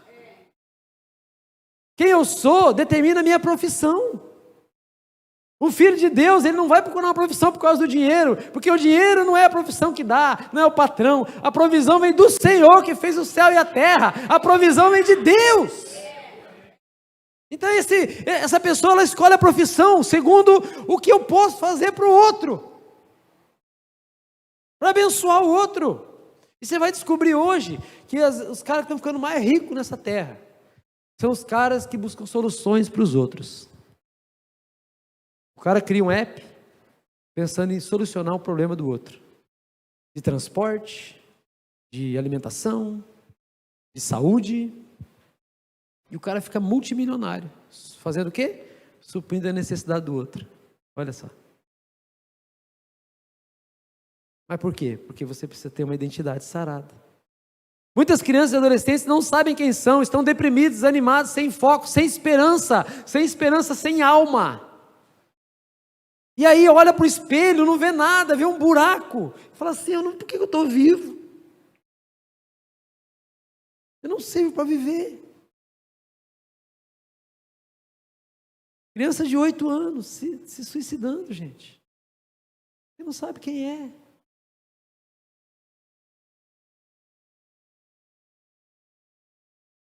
Quem eu sou determina a minha profissão. O filho de Deus, ele não vai procurar uma profissão por causa do dinheiro, porque o dinheiro não é a profissão que dá, não é o patrão. A provisão vem do Senhor que fez o céu e a terra. A provisão vem de Deus. Então essa pessoa, ela escolhe a profissão segundo o que eu posso fazer para o outro, para abençoar o outro. E você vai descobrir hoje que os caras que estão ficando mais ricos nessa terra são os caras que buscam soluções para os outros. O cara cria um app pensando em solucionar o problema do outro. De transporte, de alimentação, de saúde. E o cara fica multimilionário. Fazendo o quê? Suprindo a necessidade do outro. Olha só. Mas por quê? Porque você precisa ter uma identidade sarada. Muitas crianças e adolescentes não sabem quem são, estão deprimidos, desanimados, sem foco, sem esperança, sem alma. E aí olha para o espelho, não vê nada, vê um buraco. Fala assim, por que eu estou vivo? Eu não sirvo para viver. Criança de 8 anos se suicidando, gente. Você não sabe quem é.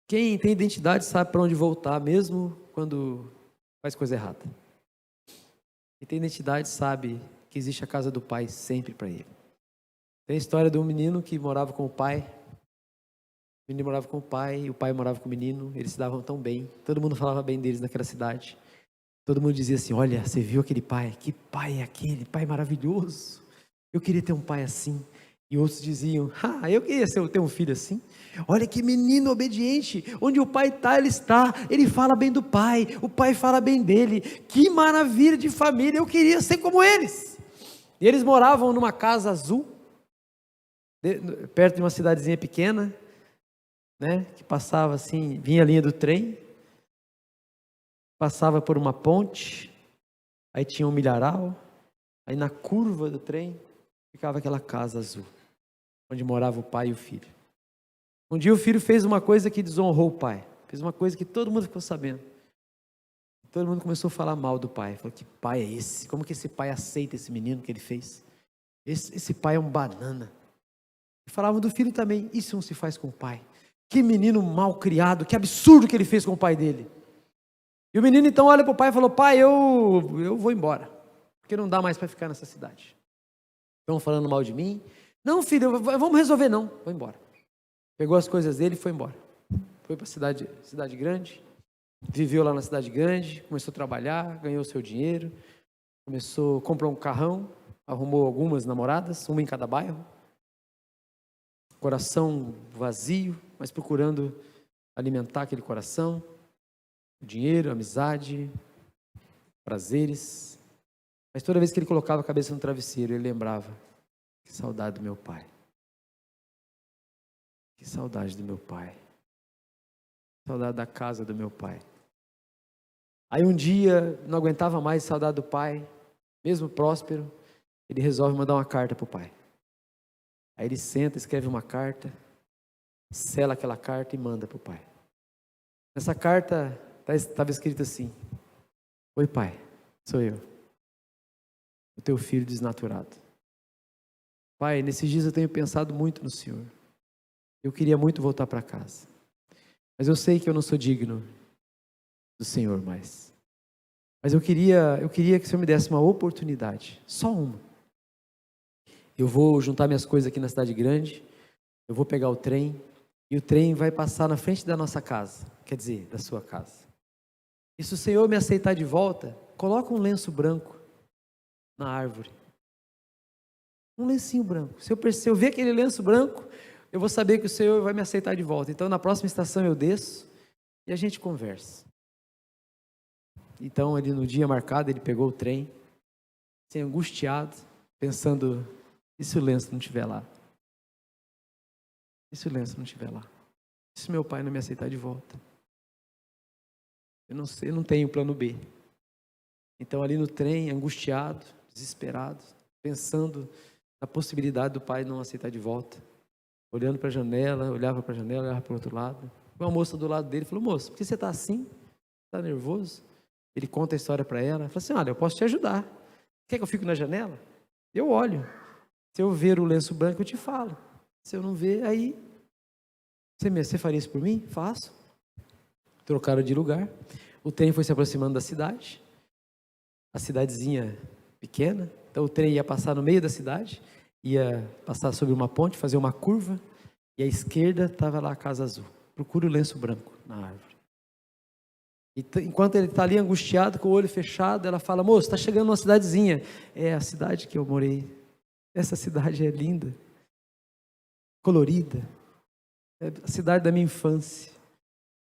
Quem tem identidade sabe para onde voltar, mesmo quando faz coisa errada. Quem tem identidade sabe que existe a casa do pai sempre para ele. Tem a história de um menino que morava com o pai. O menino morava com o pai morava com o menino. Eles se davam tão bem. Todo mundo falava bem deles naquela cidade. Todo mundo dizia assim, olha, você viu aquele pai? Que pai é aquele? Pai maravilhoso. Eu queria ter um pai assim. E outros diziam, eu queria ter um filho assim. Olha que menino obediente, onde o pai está, ele fala bem do pai, o pai fala bem dele, que maravilha de família, eu queria ser como eles. E eles moravam numa casa azul, perto de uma cidadezinha pequena, né, que passava assim, vinha a linha do trem, passava por uma ponte, aí tinha um milharal, aí na curva do trem, ficava aquela casa azul, onde morava o pai e o filho. Um dia o filho fez uma coisa que desonrou o pai. Fez uma coisa que todo mundo ficou sabendo. Todo mundo começou a falar mal do pai. Falou, que pai é esse? Como que esse pai aceita esse menino que ele fez? Esse pai é um banana. E falavam do filho também. Isso não se faz com o pai. Que menino mal criado. Que absurdo que ele fez com o pai dele. E o menino então olha para o pai e falou, pai, eu vou embora. Porque não dá mais para ficar nessa cidade. Estão falando mal de mim. Não, filho, vamos resolver não. Vou embora. Pegou as coisas dele e foi embora. Foi para a cidade grande. Viveu lá na cidade grande. Começou a trabalhar, ganhou seu dinheiro. Comprou um carrão. Arrumou algumas namoradas, uma em cada bairro. Coração vazio, mas procurando alimentar aquele coração. Dinheiro, amizade, prazeres. Mas toda vez que ele colocava a cabeça no travesseiro, ele lembrava, que saudade do meu pai. Que saudade do meu pai. Saudade da casa do meu pai. Aí um dia, não aguentava mais saudade do pai, mesmo próspero, ele resolve mandar uma carta para o pai. Aí ele senta, escreve uma carta, sela aquela carta e manda para o pai. Nessa carta estava escrito assim, oi pai, sou eu, o teu filho desnaturado. Pai, nesses dias eu tenho pensado muito no Senhor. Eu queria muito voltar para casa. Mas eu sei que eu não sou digno do Senhor mais. Mas eu queria que o Senhor me desse uma oportunidade. Só uma. eu vou juntar minhas coisas aqui na cidade grande, eu vou pegar o trem, e o trem vai passar na frente da nossa casa, quer dizer, da sua casa. E se o Senhor me aceitar de volta, coloca um lenço branco na árvore. Um lencinho branco. Se eu ver aquele lenço branco, eu vou saber que o Senhor vai me aceitar de volta. Então, na próxima estação eu desço e a gente conversa. Então, ali no dia marcado, ele pegou o trem, assim, angustiado, pensando, e se o lenço não estiver lá? E se o lenço não estiver lá? E se meu pai não me aceitar de volta? Eu não sei, eu não tenho plano B. Então, ali no trem, angustiado, desesperado, pensando na possibilidade do pai não aceitar de volta, olhando para a janela, olhava para a janela, olhava para o outro lado. Uma moça do lado dele falou: moço, por que você está assim? Está nervoso? Ele conta a história para ela, fala assim: olha, eu posso te ajudar. Quer que eu fique na janela? Eu olho. Se eu ver o lenço branco, eu te falo. Se eu não ver, aí você faria isso por mim? Faço. Trocaram de lugar. O trem foi se aproximando da cidade. A cidadezinha pequena. Então o trem ia passar no meio da cidade, ia passar sobre uma ponte, fazer uma curva, e à esquerda estava lá a Casa Azul. Procura o lenço branco na árvore. E enquanto ele está ali angustiado, com o olho fechado, ela fala: moço, está chegando uma cidadezinha. É a cidade que eu morei. Essa cidade é linda, colorida. É a cidade da minha infância.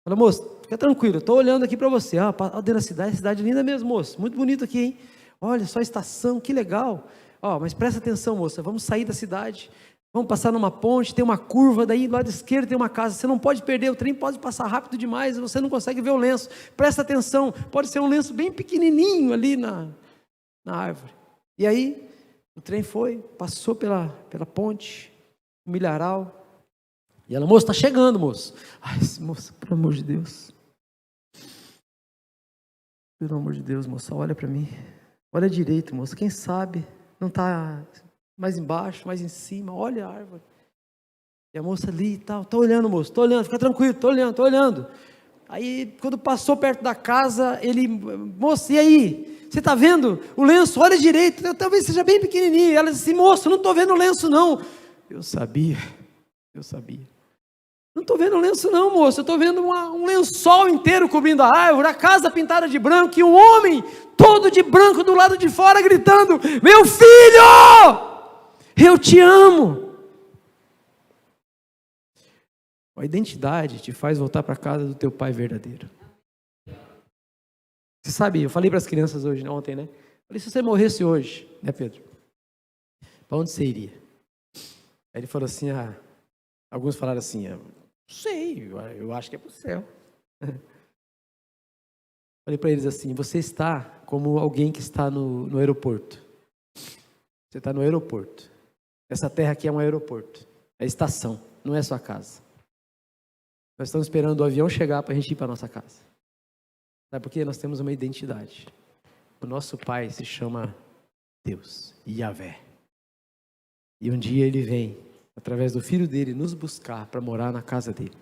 Fala: moço, fica tranquilo, estou olhando aqui para você. Dentro da cidade, a cidade é linda mesmo, moço. Muito bonito aqui, hein? Olha só a estação, que legal. Mas presta atenção, moça, vamos sair da cidade, vamos passar numa ponte, tem uma curva, daí do lado esquerdo tem uma casa, você não pode perder, o trem pode passar rápido demais, você não consegue ver o lenço, presta atenção, pode ser um lenço bem pequenininho ali na árvore. E aí, o trem passou pela ponte, o milharal, e ela: moço, está chegando, moço. Ai, moça, pelo amor de Deus. Pelo amor de Deus, moça, olha para mim. Olha direito, moça, quem sabe não está mais embaixo, mais em cima, olha a árvore. E a moça ali e tal: estou olhando, moço, estou olhando, fica tranquilo, estou olhando. Aí, quando passou perto da casa, ele: moça, e aí? Você está vendo o lenço? Olha direito, talvez seja bem pequenininho. Ela disse: moço, não estou vendo o lenço não. Eu sabia. Não estou vendo o lenço não, moço, eu estou vendo um lençol inteiro cobrindo a árvore, a casa pintada de branco e um homem todo de branco do lado de fora gritando: meu filho, eu te amo. A identidade te faz voltar para a casa do teu pai verdadeiro. Você sabe, eu falei para as crianças ontem, né? Falei: se você morresse hoje, né, Pedro? Para onde você iria? Aí ele falou assim: alguns falaram assim: não sei, eu acho que é para o céu. Falei para eles assim: você está como alguém que está no aeroporto. Você está no aeroporto. Essa terra aqui é um aeroporto. É estação, não é sua casa. Nós estamos esperando o avião chegar para a gente ir para a nossa casa. Sabe por quê? Nós temos uma identidade. O nosso pai se chama Deus, Yahvé. E um dia ele vem, através do filho dele, nos buscar para morar na casa dele.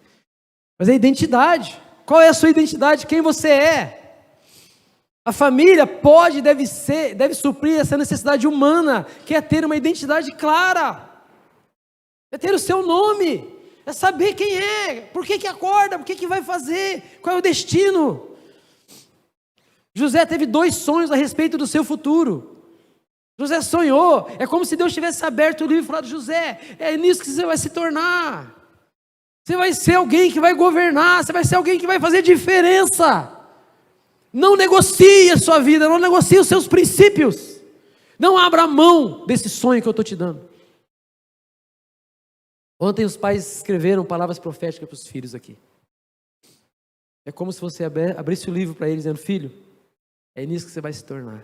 Mas a identidade, qual é a sua identidade? Quem você é? A família pode, deve suprir essa necessidade humana, que é ter uma identidade clara, é ter o seu nome, é saber quem é, por que acorda, por que vai fazer, qual é o destino. José teve 2 sonhos a respeito do seu futuro. José sonhou, é como se Deus tivesse aberto o livro e falado: José, é nisso que você vai se tornar. Você vai ser alguém que vai governar, você vai ser alguém que vai fazer diferença. Não negocie a sua vida, não negocie os seus princípios. Não abra mão desse sonho que eu estou te dando. Ontem os pais escreveram palavras proféticas para os filhos aqui. É como se você abrisse o livro para eles dizendo: filho, é nisso que você vai se tornar.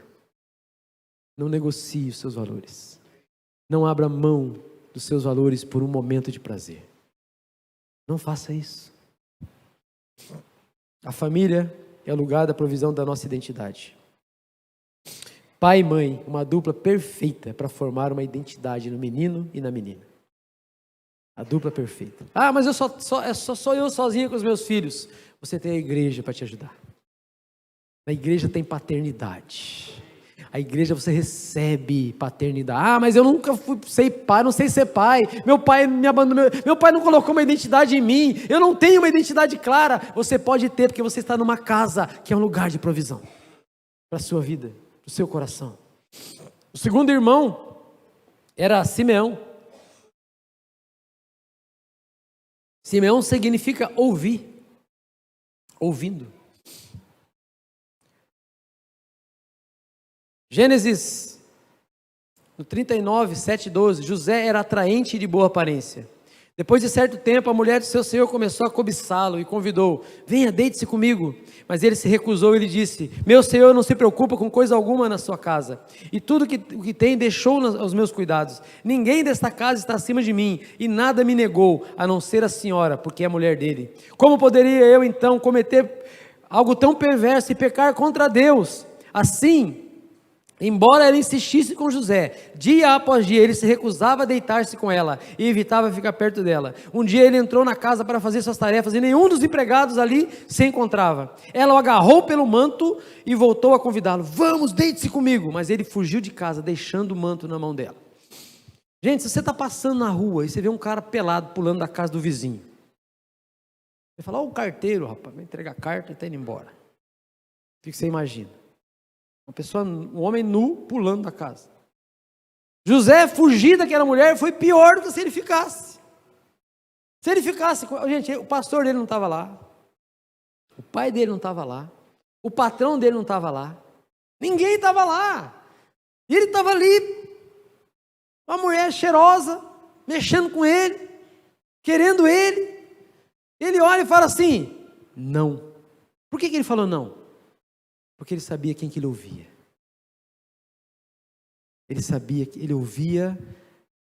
Não negocie os seus valores. Não abra mão dos seus valores por um momento de prazer. Não faça isso. A família é o lugar da provisão da nossa identidade. Pai e mãe, uma dupla perfeita para formar uma identidade no menino e na menina. A dupla perfeita. Mas eu sou eu sozinha com os meus filhos. Você tem a igreja para te ajudar. Na igreja tem paternidade. A igreja você recebe paternidade. Ah, mas eu nunca fui ser pai, não sei ser pai. Meu pai me abandonou, meu pai não colocou uma identidade em mim. Eu não tenho uma identidade clara. Você pode ter, porque você está numa casa que é um lugar de provisão para a sua vida, para o seu coração. O segundo irmão era Simeão. Simeão significa ouvir, ouvindo. Gênesis, no 39, 7, 12, José era atraente e de boa aparência. Depois de certo tempo, a mulher do seu senhor começou a cobiçá-lo e convidou: venha, deite-se comigo. Mas ele se recusou e lhe disse: meu senhor não se preocupa com coisa alguma na sua casa, e tudo o que tem deixou aos meus cuidados. Ninguém desta casa está acima de mim, e nada me negou, a não ser a senhora, porque é mulher dele. Como poderia eu então cometer algo tão perverso e pecar contra Deus? Assim, embora ela insistisse com José, dia após dia ele se recusava a deitar-se com ela e evitava ficar perto dela. Um dia ele entrou na casa para fazer suas tarefas e nenhum dos empregados ali se encontrava. Ela o agarrou pelo manto e voltou a convidá-lo: vamos, deite-se comigo. Mas ele fugiu de casa, deixando o manto na mão dela. Gente, se você está passando na rua e você vê um cara pelado pulando da casa do vizinho, você fala: ó, o carteiro, rapaz, vai entregar a carta e está indo embora. O que você imagina? Um homem nu pulando da casa. José fugir daquela mulher foi pior do que se ele ficasse. Se ele ficasse, gente, o pastor dele não estava lá, o pai dele não estava lá, o patrão dele não estava lá, ninguém estava lá, e ele estava ali, uma mulher cheirosa, mexendo com ele, querendo ele. Ele olha e fala assim: não. Por que ele falou não? Porque ele sabia quem que ele ouvia. Ele sabia que ele ouvia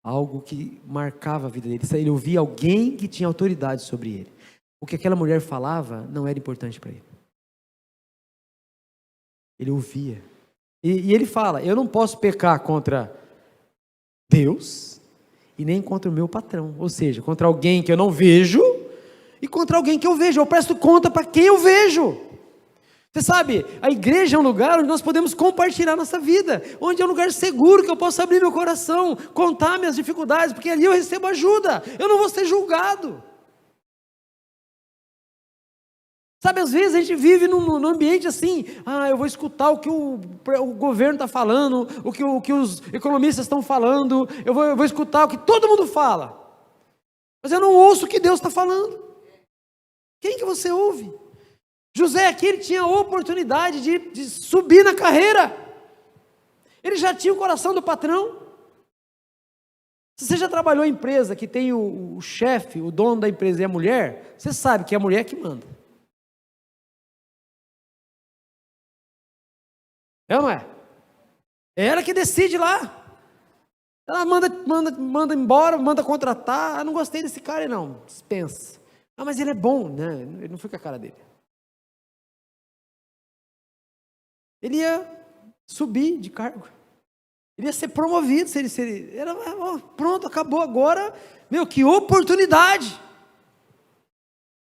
algo que marcava a vida dele. Ele ouvia alguém que tinha autoridade sobre ele. O que aquela mulher falava não era importante para ele. Ele ouvia. E ele fala: eu não posso pecar contra Deus e nem contra o meu patrão. Ou seja, contra alguém que eu não vejo e contra alguém que eu vejo. Eu presto conta para quem eu vejo. Você sabe, a igreja é um lugar onde nós podemos compartilhar nossa vida, onde é um lugar seguro que eu posso abrir meu coração, contar minhas dificuldades, porque ali eu recebo ajuda, eu não vou ser julgado. Sabe, às vezes a gente vive num ambiente assim: eu vou escutar o que o governo está falando, o que os economistas estão falando, eu vou escutar o que todo mundo fala, mas eu não ouço o que Deus está falando. Quem que você ouve? José aqui, ele tinha a oportunidade de subir na carreira. Ele já tinha o coração do patrão. Se você já trabalhou em empresa que tem o chefe, o dono da empresa e a mulher, você sabe que é a mulher que manda. É ou não é? É ela que decide lá. Ela manda embora, manda contratar. Não gostei desse cara, não. Dispensa. Mas ele é bom, né? Ele não fica com a cara dele. Ele ia subir de cargo. Ele ia ser promovido. Pronto, acabou agora. Meu, que oportunidade.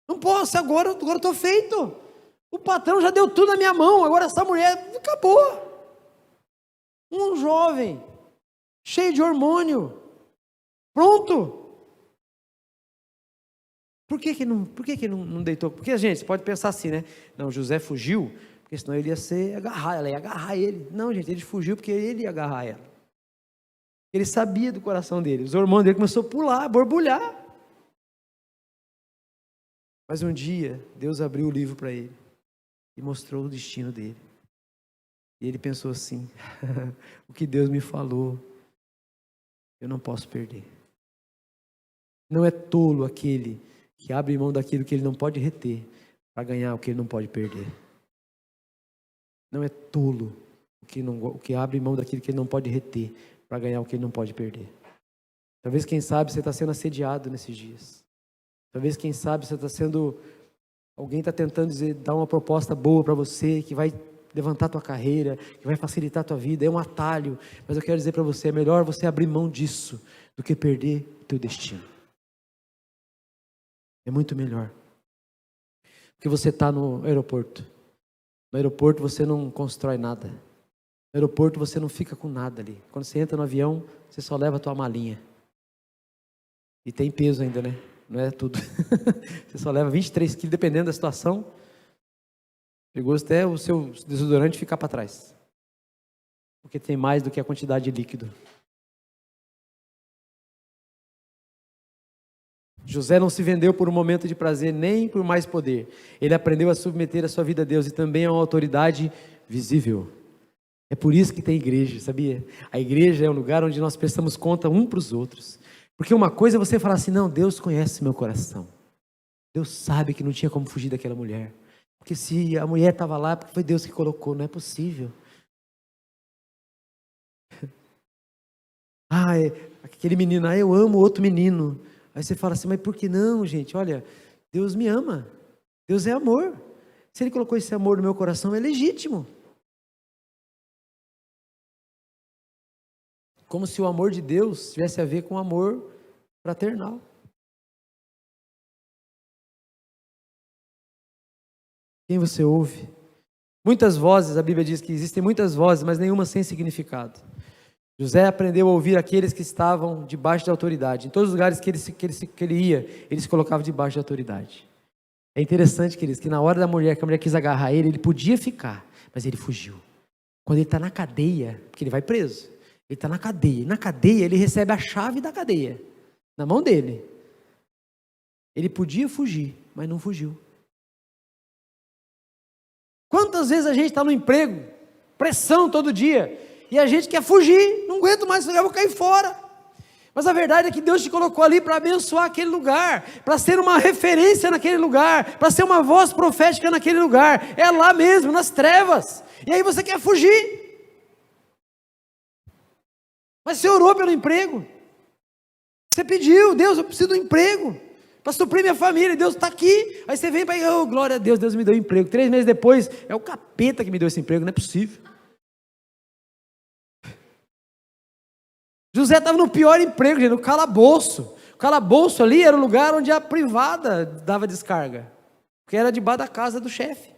Não posso, agora eu estou feito. O patrão já deu tudo na minha mão. Agora essa mulher, acabou. Um jovem, cheio de hormônio. Pronto. Por que não deitou? Porque, gente, você pode pensar assim, né? Não, José fugiu, porque senão ele ia ela ia agarrar ele. Não, gente, ele fugiu porque ele ia agarrar ela. Ele sabia do coração dele. Os hormônios dele começaram a pular, a borbulhar. Mas um dia, Deus abriu o livro para ele e mostrou o destino dele. E ele pensou assim: o que Deus me falou, eu não posso perder. Não é tolo aquele que abre mão daquilo que ele não pode reter para ganhar o que ele não pode perder. Não é tolo o que abre mão daquilo que ele não pode reter para ganhar o que ele não pode perder. Talvez, quem sabe, você está sendo assediado nesses dias. Talvez, quem sabe, você está sendo... Alguém está tentando dar uma proposta boa para você, que vai levantar a tua carreira, que vai facilitar a tua vida, é um atalho. Mas eu quero dizer para você, é melhor você abrir mão disso do que perder o teu destino. É muito melhor. Porque você está no aeroporto. No aeroporto você não constrói nada. No aeroporto você não fica com nada ali. Quando você entra no avião, você só leva a tua malinha. E tem peso ainda, né? Não é tudo. Você só leva 23 quilos, dependendo da situação. Perigoso até o seu desodorante ficar para trás. Porque tem mais do que a quantidade de líquido. José não se vendeu por um momento de prazer, nem por mais poder. Ele aprendeu a submeter a sua vida a Deus e também a uma autoridade visível. É por isso que tem igreja, sabia? A igreja é um lugar onde nós prestamos conta um para os outros. Porque uma coisa é você falar assim, não, Deus conhece meu coração. Deus sabe que não tinha como fugir daquela mulher. Porque se a mulher estava lá, porque foi Deus que colocou, não é possível. Aquele menino, eu amo outro menino. Aí você fala assim, mas por que não, gente? Olha, Deus me ama. Deus é amor. Se Ele colocou esse amor no meu coração, é legítimo. Como se o amor de Deus tivesse a ver com o amor fraternal. Quem você ouve? Muitas vozes, a Bíblia diz que existem muitas vozes, mas nenhuma sem significado. José aprendeu a ouvir aqueles que estavam debaixo de autoridade. Em todos os lugares que ele ia, ele se colocava debaixo de autoridade. É interessante, queridos, que na hora que a mulher quis agarrar ele, ele podia ficar, mas ele fugiu. Quando ele está na cadeia, porque ele vai preso, ele está na cadeia. Na cadeia, ele recebe a chave da cadeia, na mão dele. Ele podia fugir, mas não fugiu. Quantas vezes a gente está no emprego, pressão todo dia, e a gente quer fugir, não aguento mais, eu vou cair fora. Mas a verdade é que Deus te colocou ali para abençoar aquele lugar, para ser uma referência naquele lugar, para ser uma voz profética naquele lugar. É lá mesmo, nas trevas. E aí você quer fugir. Mas você orou pelo emprego. Você pediu, Deus, eu preciso de um emprego para suprir minha família. Deus está aqui. Aí você vem para, glória a Deus, Deus me deu um emprego. 3 meses depois, é o capeta que me deu esse emprego, não é possível. José estava no pior emprego, gente, no calabouço. O calabouço ali era o lugar onde a privada dava descarga, porque era debaixo da casa do chefe.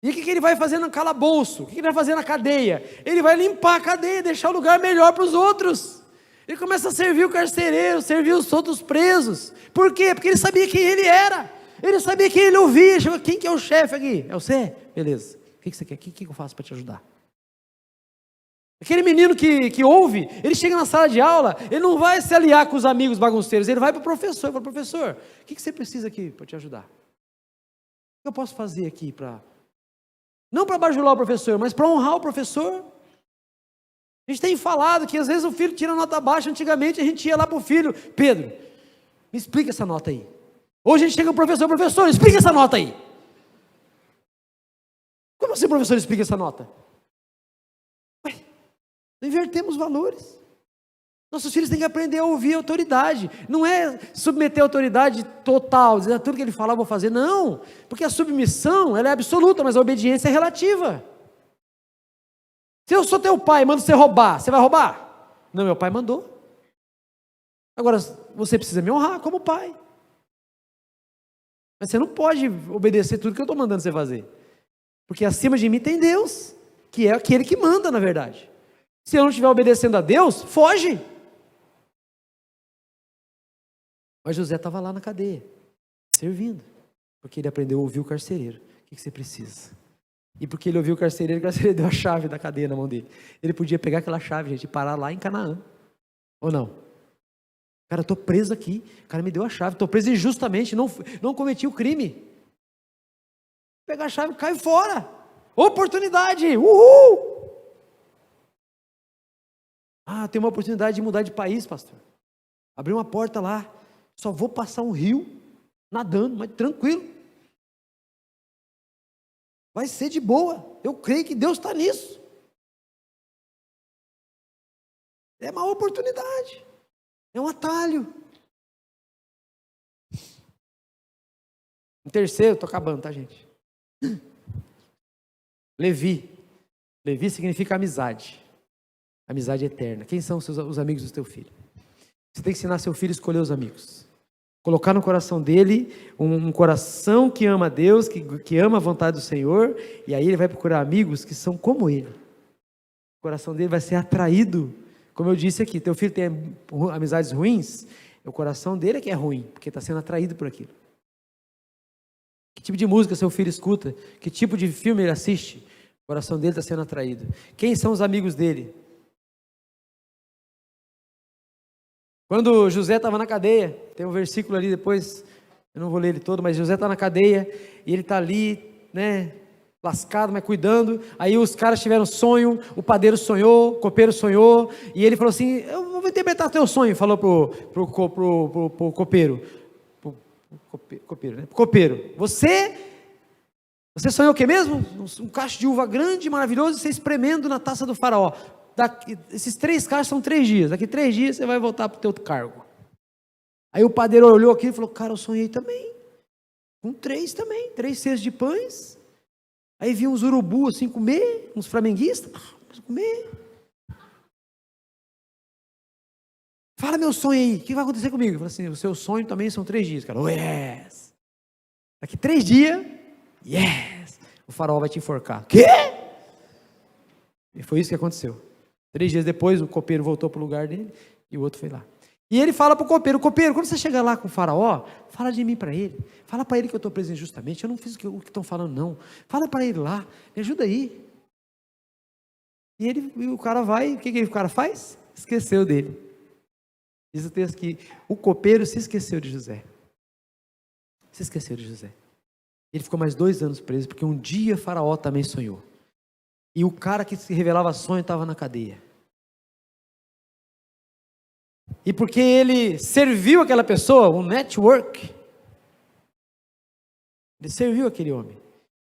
E o que ele vai fazer no calabouço? O que ele vai fazer na cadeia? Ele vai limpar a cadeia, deixar o lugar melhor para os outros. Ele começa a servir o carcereiro, servir os outros presos. Por quê? Porque ele sabia quem ele era. Ele sabia quem ele ouvia. Quem que é o chefe aqui? É você? Beleza. O que você quer? O que eu faço para te ajudar? Aquele menino que ouve, ele chega na sala de aula, ele não vai se aliar com os amigos bagunceiros, ele vai para o professor, fala, professor, o que você precisa aqui para te ajudar? O que eu posso fazer aqui para... Não para bajular o professor, mas para honrar o professor. A gente tem falado que às vezes o filho tira nota baixa, antigamente a gente ia lá para o filho, Pedro, me explica essa nota aí. Hoje a gente chega para o professor, explica essa nota aí. Como assim, professor, explica essa nota? Invertemos valores. Nossos filhos têm que aprender a ouvir a autoridade. Não é submeter a autoridade total, dizer tudo que ele falar eu vou fazer. Não, porque a submissão ela é absoluta, mas a obediência é relativa. Se eu sou teu pai e mando você roubar, você vai roubar? Não, meu pai mandou. Agora, você precisa me honrar como pai. Mas você não pode obedecer tudo que eu estou mandando você fazer. Porque acima de mim tem Deus, que é aquele que manda, na verdade. Se eu não estiver obedecendo a Deus, foge. Mas José estava lá na cadeia, servindo, porque ele aprendeu a ouvir o carcereiro. O que você precisa? E porque ele ouviu o carcereiro deu a chave da cadeia na mão dele. Ele podia pegar aquela chave, gente, e parar lá em Canaã. Ou não? Cara, eu estou preso aqui, o cara me deu a chave, estou preso injustamente, não cometi o crime. Pegar a chave, cai fora. Oportunidade, uhul! Tem uma oportunidade de mudar de país, pastor. Abrir uma porta lá. Só vou passar um rio nadando, mas tranquilo. Vai ser de boa. Eu creio que Deus está nisso. É uma oportunidade. É um atalho. Em terceiro, estou acabando, tá, gente? Levi. Levi significa amizade. Amizade eterna. Quem são os amigos do teu filho? Você tem que ensinar seu filho a escolher os amigos. Colocar no coração dele um coração que ama a Deus, que ama a vontade do Senhor, e aí ele vai procurar amigos que são como ele. O coração dele vai ser atraído, como eu disse aqui, teu filho tem amizades ruins, o coração dele é que é ruim, porque está sendo atraído por aquilo. Que tipo de música seu filho escuta? Que tipo de filme ele assiste? O coração dele está sendo atraído. Quem são os amigos dele? Quando José estava na cadeia, tem um versículo ali depois, eu não vou ler ele todo, mas José está na cadeia, e ele está ali, né, lascado, mas cuidando, aí os caras tiveram sonho, o padeiro sonhou, o copeiro sonhou, e ele falou assim, eu vou interpretar teu sonho, falou pro copeiro, copeiro, você sonhou o que mesmo? Um cacho de uva grande, maravilhoso, você espremendo na taça do faraó. Esses 3 cachos são 3 dias, daqui 3 dias você vai voltar para o teu cargo. Aí o padeiro olhou aqui e falou, cara, eu sonhei também, com 3 também, 3 cestos de pães, aí vi uns urubu assim comer, uns flamenguistas, comer. Fala meu sonho aí, o que vai acontecer comigo? Eu falei assim, o seu sonho também são 3 dias, cara, yes, daqui 3 dias, yes, o faraó vai te enforcar. Quê? E foi isso que aconteceu. 3 dias depois, o copeiro voltou para o lugar dele e o outro foi lá. E ele fala para o copeiro, quando você chegar lá com o faraó, fala de mim para ele. Fala para ele que eu estou preso injustamente, eu não fiz o que estão falando não. Fala para ele lá, me ajuda aí. E o cara vai, o que o cara faz? Esqueceu dele. Diz o texto que o copeiro se esqueceu de José. Se esqueceu de José. Ele ficou mais 2 anos preso, porque um dia faraó também sonhou. E o cara que se revelava sonho estava na cadeia. E porque ele serviu aquela pessoa, um network, ele serviu aquele homem.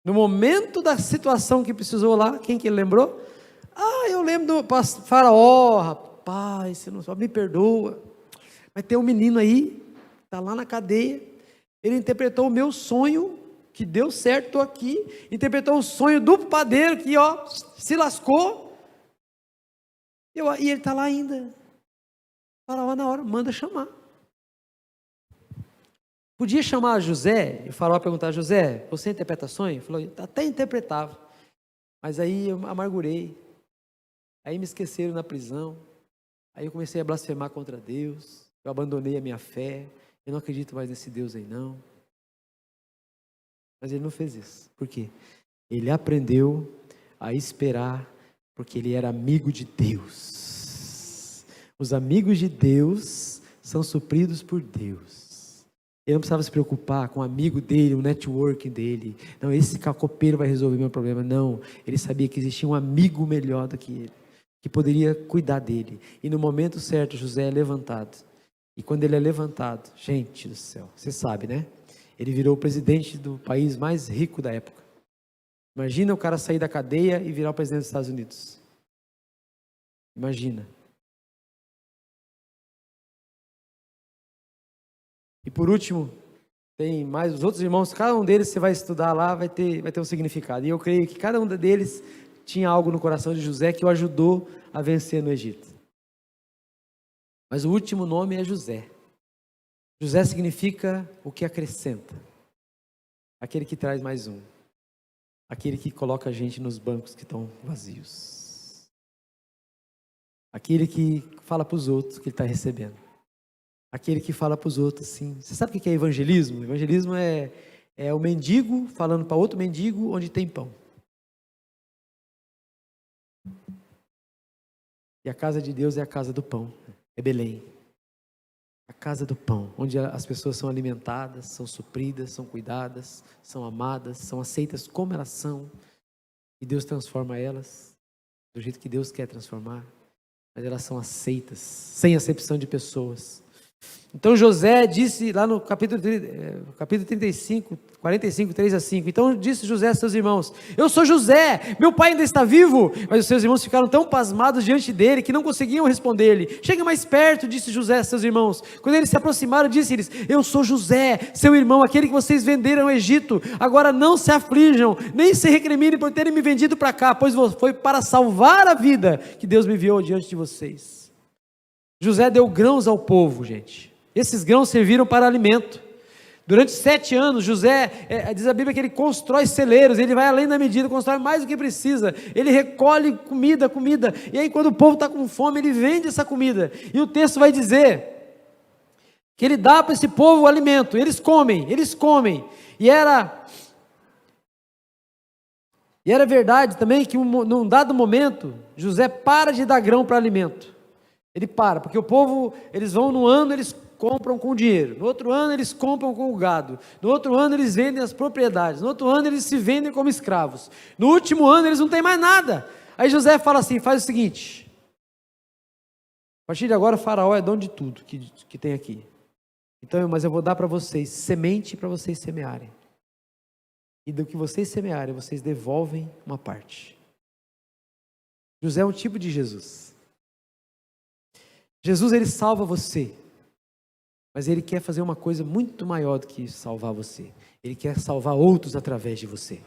No momento da situação que precisou lá, quem que ele lembrou? Eu lembro do faraó, rapaz, você não só me perdoa. Mas tem um menino aí, está lá na cadeia, ele interpretou o meu sonho, que deu certo, estou aqui, interpretou o sonho do padeiro, que se lascou, e ele está lá ainda. Faraó na hora, manda chamar. Podia chamar José, e o faraó perguntar, José, você interpreta sonho? Ele falou, até interpretava, mas aí eu amargurei, aí me esqueceram na prisão, aí eu comecei a blasfemar contra Deus, eu abandonei a minha fé, eu não acredito mais nesse Deus aí não. Mas ele não fez isso. Por quê? Ele aprendeu a esperar, porque ele era amigo de Deus. Os amigos de Deus são supridos por Deus. Ele não precisava se preocupar com o amigo dele, o networking dele. Não, esse copeiro vai resolver meu problema. Não, ele sabia que existia um amigo melhor do que ele, que poderia cuidar dele. E no momento certo, José é levantado. E quando ele é levantado, gente do céu, você sabe, né? Ele virou o presidente do país mais rico da época. Imagina o cara sair da cadeia e virar o presidente dos Estados Unidos. Imagina. E por último, tem mais os outros irmãos, cada um deles você vai estudar lá, vai ter um significado. E eu creio que cada um deles tinha algo no coração de José que o ajudou a vencer no Egito. Mas o último nome é José. José significa o que acrescenta. Aquele que traz mais um. Aquele que coloca a gente nos bancos que estão vazios. Aquele que fala para os outros que ele está recebendo. Aquele que fala para os outros assim. Você sabe o que é evangelismo? Evangelismo é o mendigo falando para outro mendigo onde tem pão. E a casa de Deus é a casa do pão. É Belém. A casa do pão, onde as pessoas são alimentadas, são supridas, são cuidadas, são amadas, são aceitas como elas são. E Deus transforma elas do jeito que Deus quer transformar. Mas elas são aceitas, sem acepção de pessoas. Então José disse lá no capítulo 35, 45, 3 a 5. Então disse José a seus irmãos: eu sou José, meu pai ainda está vivo. Mas os seus irmãos ficaram tão pasmados diante dele que não conseguiam responder-lhe. Chega mais perto, disse José a seus irmãos. Quando eles se aproximaram, disse-lhes: eu sou José, seu irmão, aquele que vocês venderam ao Egito. Agora não se aflijam, nem se recriminem por terem me vendido para cá, pois foi para salvar a vida que Deus me enviou diante de vocês. José deu grãos ao povo, gente. Esses grãos serviram para alimento. Durante 7 anos, José, diz a Bíblia que ele constrói celeiros, ele vai além da medida, constrói mais do que precisa, ele recolhe comida, e aí quando o povo está com fome, ele vende essa comida, e o texto vai dizer, que ele dá para esse povo o alimento, eles comem, e era verdade também, que num dado momento, José para de dar grão para alimento, ele para, porque o povo, eles vão no ano, eles compram com dinheiro, no outro ano eles compram com o gado, no outro ano eles vendem as propriedades, no outro ano eles se vendem como escravos, no último ano eles não têm mais nada. Aí José fala assim, faz o seguinte, a partir de agora Faraó é dono de tudo que tem aqui, então, mas eu vou dar para vocês semente para vocês semearem, e do que vocês semearem, vocês devolvem uma parte. José é um tipo de Jesus. Jesus, ele salva você, mas ele quer fazer uma coisa muito maior do que salvar você. Ele quer salvar outros através de você.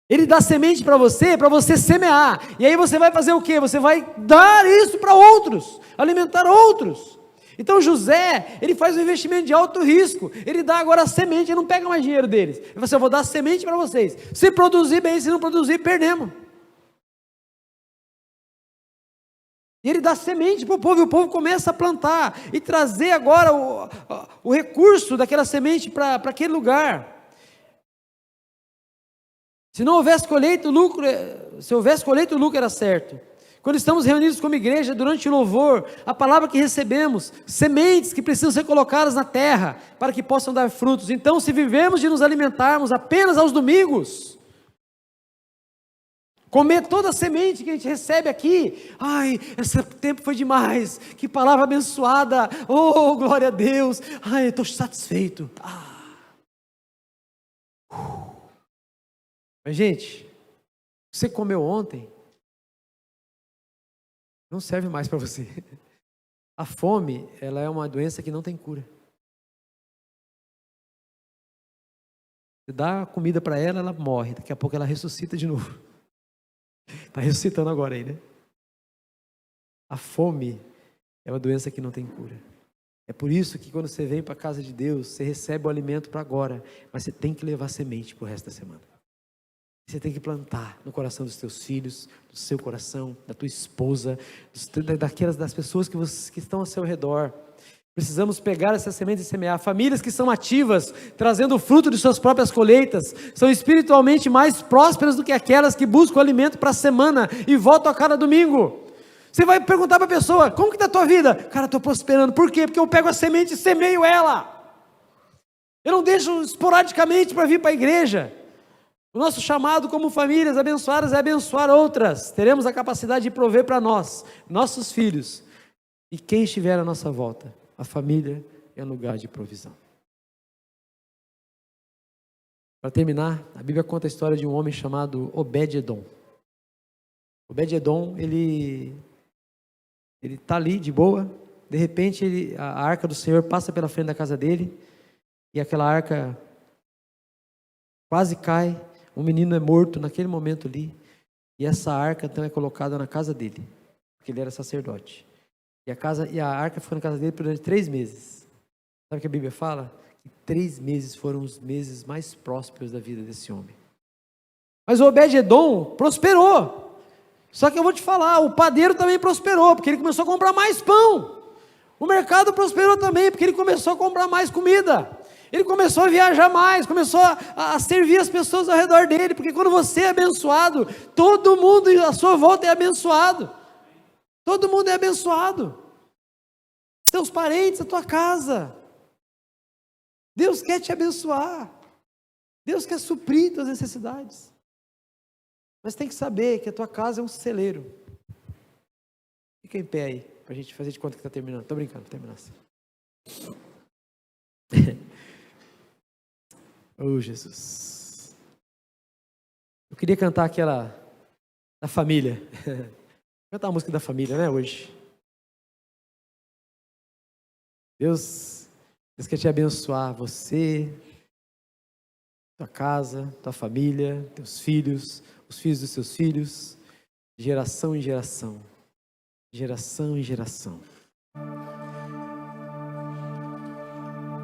Ele dá semente para você semear. E aí você vai fazer o quê? Você vai dar isso para outros, alimentar outros. Então José, ele faz um investimento de alto risco. Ele dá agora a semente, ele não pega mais dinheiro deles. Ele fala assim, eu vou dar semente para vocês. Se produzir bem, se não produzir, perdemos. E ele dá semente para o povo, e o povo começa a plantar, e trazer agora o recurso daquela semente para aquele lugar. Se não houvesse colheita, o lucro, se houvesse colheita, o lucro era certo. Quando estamos reunidos como igreja, durante o louvor, a palavra que recebemos, sementes que precisam ser colocadas na terra, para que possam dar frutos. Então, se vivemos de nos alimentarmos apenas aos domingos, comer toda a semente que a gente recebe aqui, ai, esse tempo foi demais, que palavra abençoada, oh, glória a Deus, ai, eu estou satisfeito. Mas gente, você comeu ontem, não serve mais para você. A fome, ela é uma doença que não tem cura. Você dá comida para ela, ela morre, daqui a pouco ela ressuscita de novo. Está ressuscitando agora aí, né? A fome é uma doença que não tem cura. É por isso que quando você vem para a casa de Deus, você recebe o alimento para agora, mas você tem que levar semente para o resto da semana. Você tem que plantar no coração dos teus filhos, do seu coração, da tua esposa, das pessoas que estão ao seu redor. Precisamos pegar essas sementes e semear. Famílias que são ativas, trazendo o fruto de suas próprias colheitas, são espiritualmente mais prósperas do que aquelas que buscam alimento para a semana e voltam a cada domingo. Você vai perguntar para a pessoa, como que está a tua vida? Cara, estou prosperando. Por quê? Porque eu pego a semente e semeio ela. Eu não deixo esporadicamente para vir para a igreja. O nosso chamado como famílias abençoadas é abençoar outras. Teremos a capacidade de prover para nós, nossos filhos e quem estiver à nossa volta. A família é um lugar de provisão. Para terminar, a Bíblia conta a história de um homem chamado Obed-Edom. Obed-Edom, ele está ali de boa, de repente a arca do Senhor passa pela frente da casa dele, e aquela arca quase cai, um menino é morto naquele momento ali, e essa arca então é colocada na casa dele, porque ele era sacerdote. E a arca ficou na casa dele durante 3 meses. Sabe o que a Bíblia fala? Que 3 meses foram os meses mais prósperos da vida desse homem. Mas o Obed-Edom prosperou. Só que eu vou te falar, o padeiro também prosperou, porque ele começou a comprar mais pão. O mercado prosperou também, porque ele começou a comprar mais comida. Ele começou a viajar mais, começou a servir as pessoas ao redor dele, porque quando você é abençoado, todo mundo à sua volta é abençoado. Todo mundo é abençoado. Teus parentes, a tua casa. Deus quer te abençoar. Deus quer suprir tuas necessidades. Mas tem que saber que a tua casa é um celeiro. Fica em pé aí, para a gente fazer de conta que está terminando. Estou brincando, vou terminar assim. Oh, Jesus. Eu queria cantar aquela da família. Cantar a música da família, né, hoje. Deus quer te abençoar, você, tua casa, tua família, teus filhos, os filhos dos seus filhos, geração em geração, geração em geração.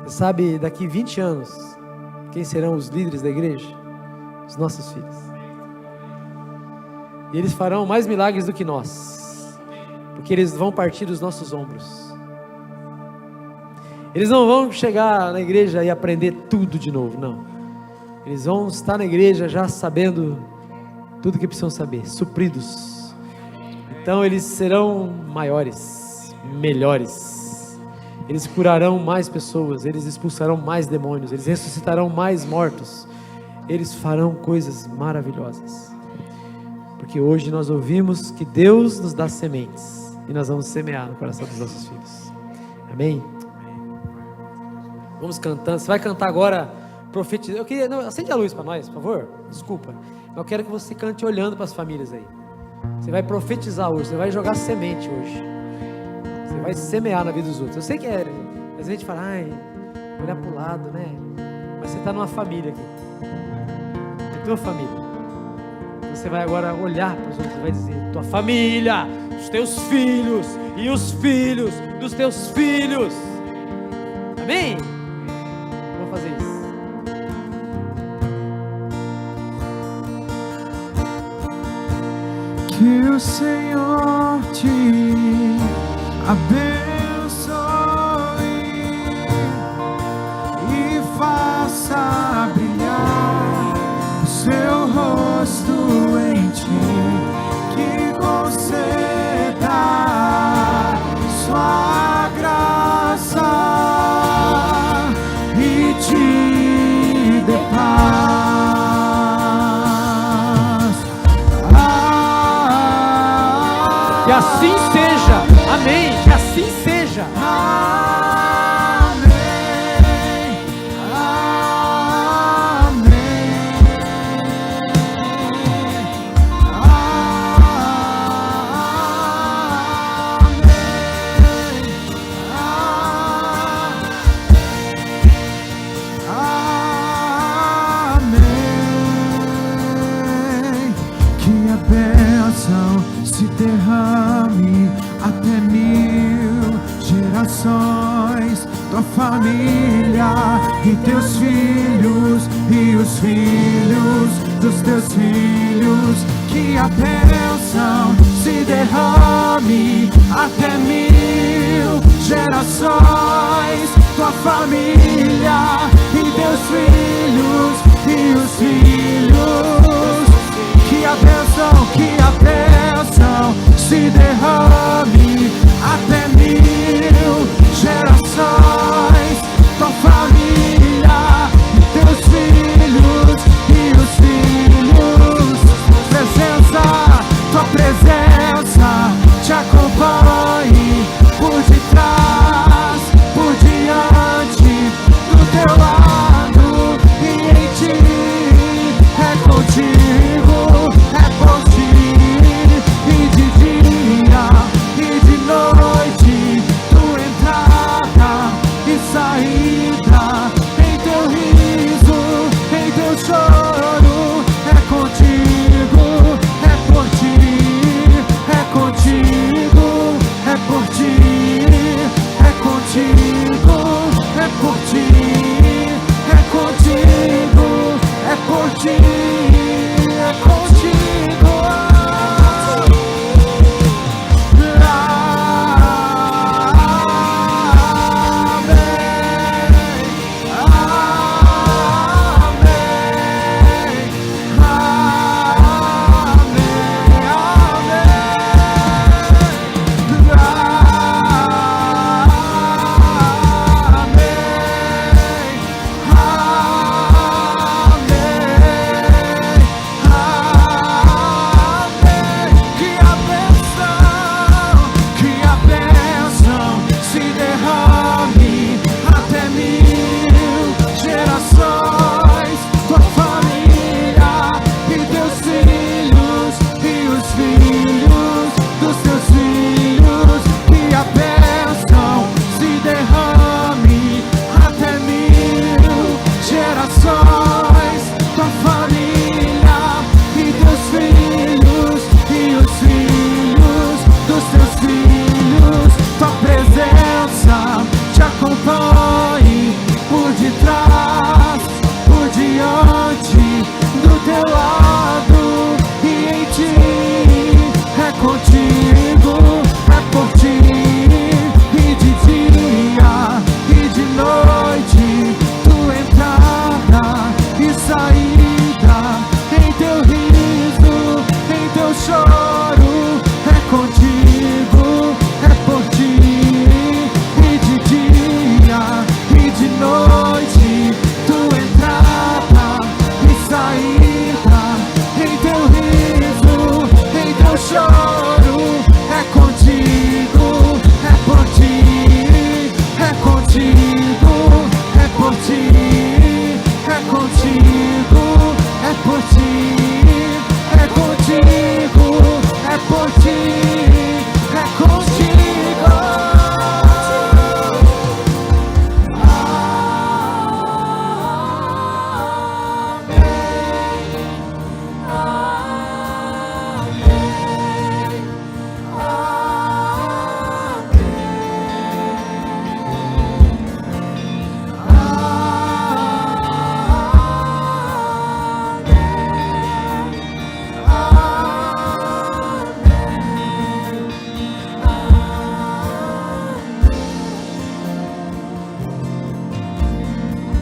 Você sabe, daqui 20 anos, quem serão os líderes da igreja? Os nossos filhos. E eles farão mais milagres do que nós, porque eles vão partir dos nossos ombros. Eles não vão chegar na igreja e aprender tudo de novo, não. Eles vão estar na igreja já sabendo tudo que precisam saber, supridos. Então eles serão maiores, melhores. Eles curarão mais pessoas, eles expulsarão mais demônios, eles ressuscitarão mais mortos. Eles farão coisas maravilhosas. Porque hoje nós ouvimos que Deus nos dá sementes e nós vamos semear no coração dos nossos filhos. Amém? Vamos cantando. Você vai cantar agora, profetizando. Eu queria, não, acende a luz para nós, por favor. Desculpa. Eu quero que você cante olhando para as famílias aí. Você vai profetizar hoje. Você vai jogar semente hoje. Você vai semear na vida dos outros. Eu sei que às vezes a gente fala, olhar para o lado, né? Mas você está numa família aqui. É tua família. Você vai agora olhar para os outros e vai dizer: tua família, os teus filhos e os filhos dos teus filhos. Amém? Vamos fazer isso. Que o Senhor te abençoe e faça brilhar o seu rosto em ti, que conceda sua graça e te dê paz. Que assim seja. Amém. Que assim seja. Se derrame até 1000 gerações, tua família e teus filhos e os filhos dos teus filhos. Que a bênção se derrame até 1000 gerações, tua família e teus filhos e os filhos. Que a bênção se derrame até 1000 gerações, tua família e teus filhos e os filhos. Tua presença te acompanhe por detrás, por diante, do teu lado e em ti. É contigo, é por ti, e de dia e de noite, tua entrada e saída, em teu riso, em teu choro. É contigo, é por ti, é contigo, é por ti, é contigo, é por ti, é contigo, é por ti, é contigo. Amém.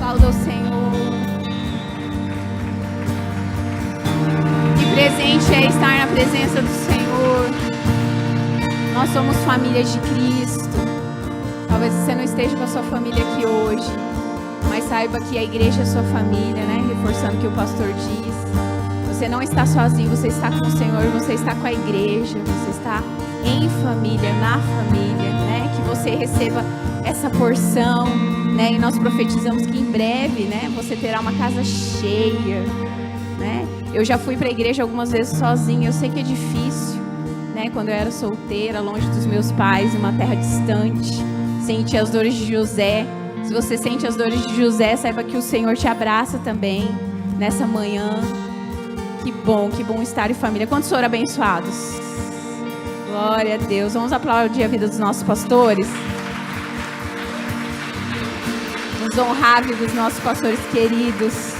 Aplauda o Senhor. Que presente é estar na presença do Senhor. Nós somos família de Cristo. Talvez você não esteja com a sua família aqui hoje, mas saiba que a igreja é a sua família, né? Reforçando o que o pastor diz. Você não está sozinho, você está com o Senhor, você está com a igreja, você está em família, na família, né? Que você receba essa porção, né? E nós profetizamos que em breve, né? Você terá uma casa cheia, né? Eu já fui para a igreja algumas vezes sozinha, eu sei que é difícil, né? Quando eu era solteira, longe dos meus pais, em uma terra distante, senti as dores de José. Se você sente as dores de José, saiba que o Senhor te abraça também nessa manhã. Que bom estar em família. Quantos foram abençoados? Glória a Deus. Vamos aplaudir a vida dos nossos pastores. Vamos honrar a vida dos nossos pastores queridos.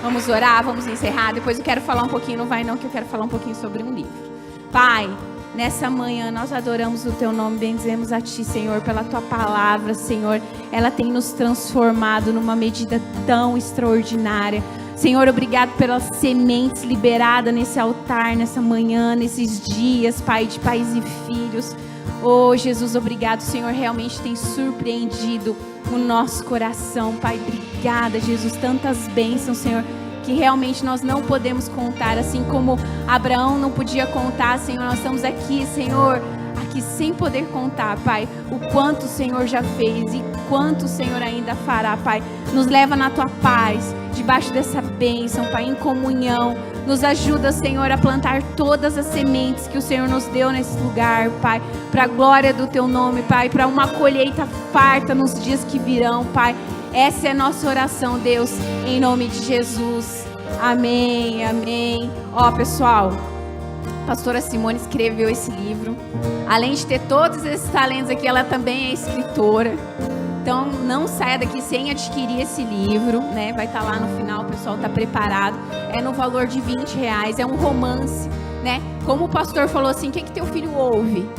Vamos orar, vamos encerrar. Depois eu quero falar um pouquinho, não vai não, que eu quero falar um pouquinho sobre um livro. Pai, nessa manhã nós adoramos o Teu nome, bendizemos a Ti, Senhor, pela Tua palavra, Senhor. Ela tem nos transformado numa medida tão extraordinária. Senhor, obrigado pelas sementes liberadas nesse altar, nessa manhã, nesses dias, Pai, de pais e filhos. Oh, Jesus, obrigado, Senhor, realmente tem surpreendido o nosso coração, Pai. Obrigada, Jesus, tantas bênçãos, Senhor, que realmente nós não podemos contar, assim como Abraão não podia contar, Senhor. Nós estamos aqui, Senhor, aqui sem poder contar, Pai, o quanto o Senhor já fez e quanto o Senhor ainda fará, Pai. Nos leva na Tua paz, debaixo dessa bênção, Pai, em comunhão. Nos ajuda, Senhor, a plantar todas as sementes que o Senhor nos deu nesse lugar, Pai, para a glória do Teu nome, Pai, para uma colheita farta nos dias que virão, Pai. Essa é a nossa oração, Deus, em nome de Jesus. Amém, amém. Ó, pessoal, a pastora Simone escreveu esse livro. Além de ter todos esses talentos aqui, ela também é escritora. Então, não saia daqui sem adquirir esse livro, né? Vai estar lá no final, o pessoal está preparado. É no valor de R$20, é um romance, né? Como o pastor falou assim, o que teu filho ouve?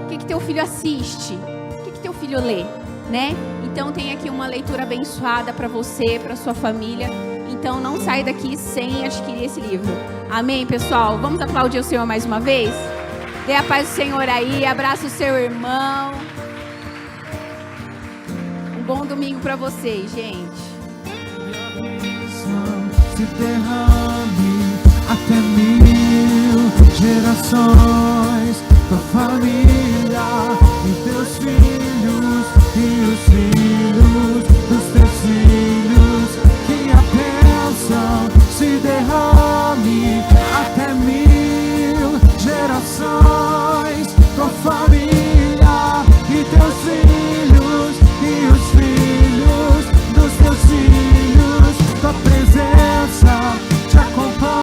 O que teu filho assiste? O que teu filho lê, né? Então, tem aqui uma leitura abençoada para você, para sua família. Então, não saia daqui sem adquirir esse livro. Amém, pessoal? Vamos aplaudir o Senhor mais uma vez? Dê a paz do Senhor aí, abraça o seu irmão. Bom domingo para vocês, gente. Se derrame até 1000 gerações.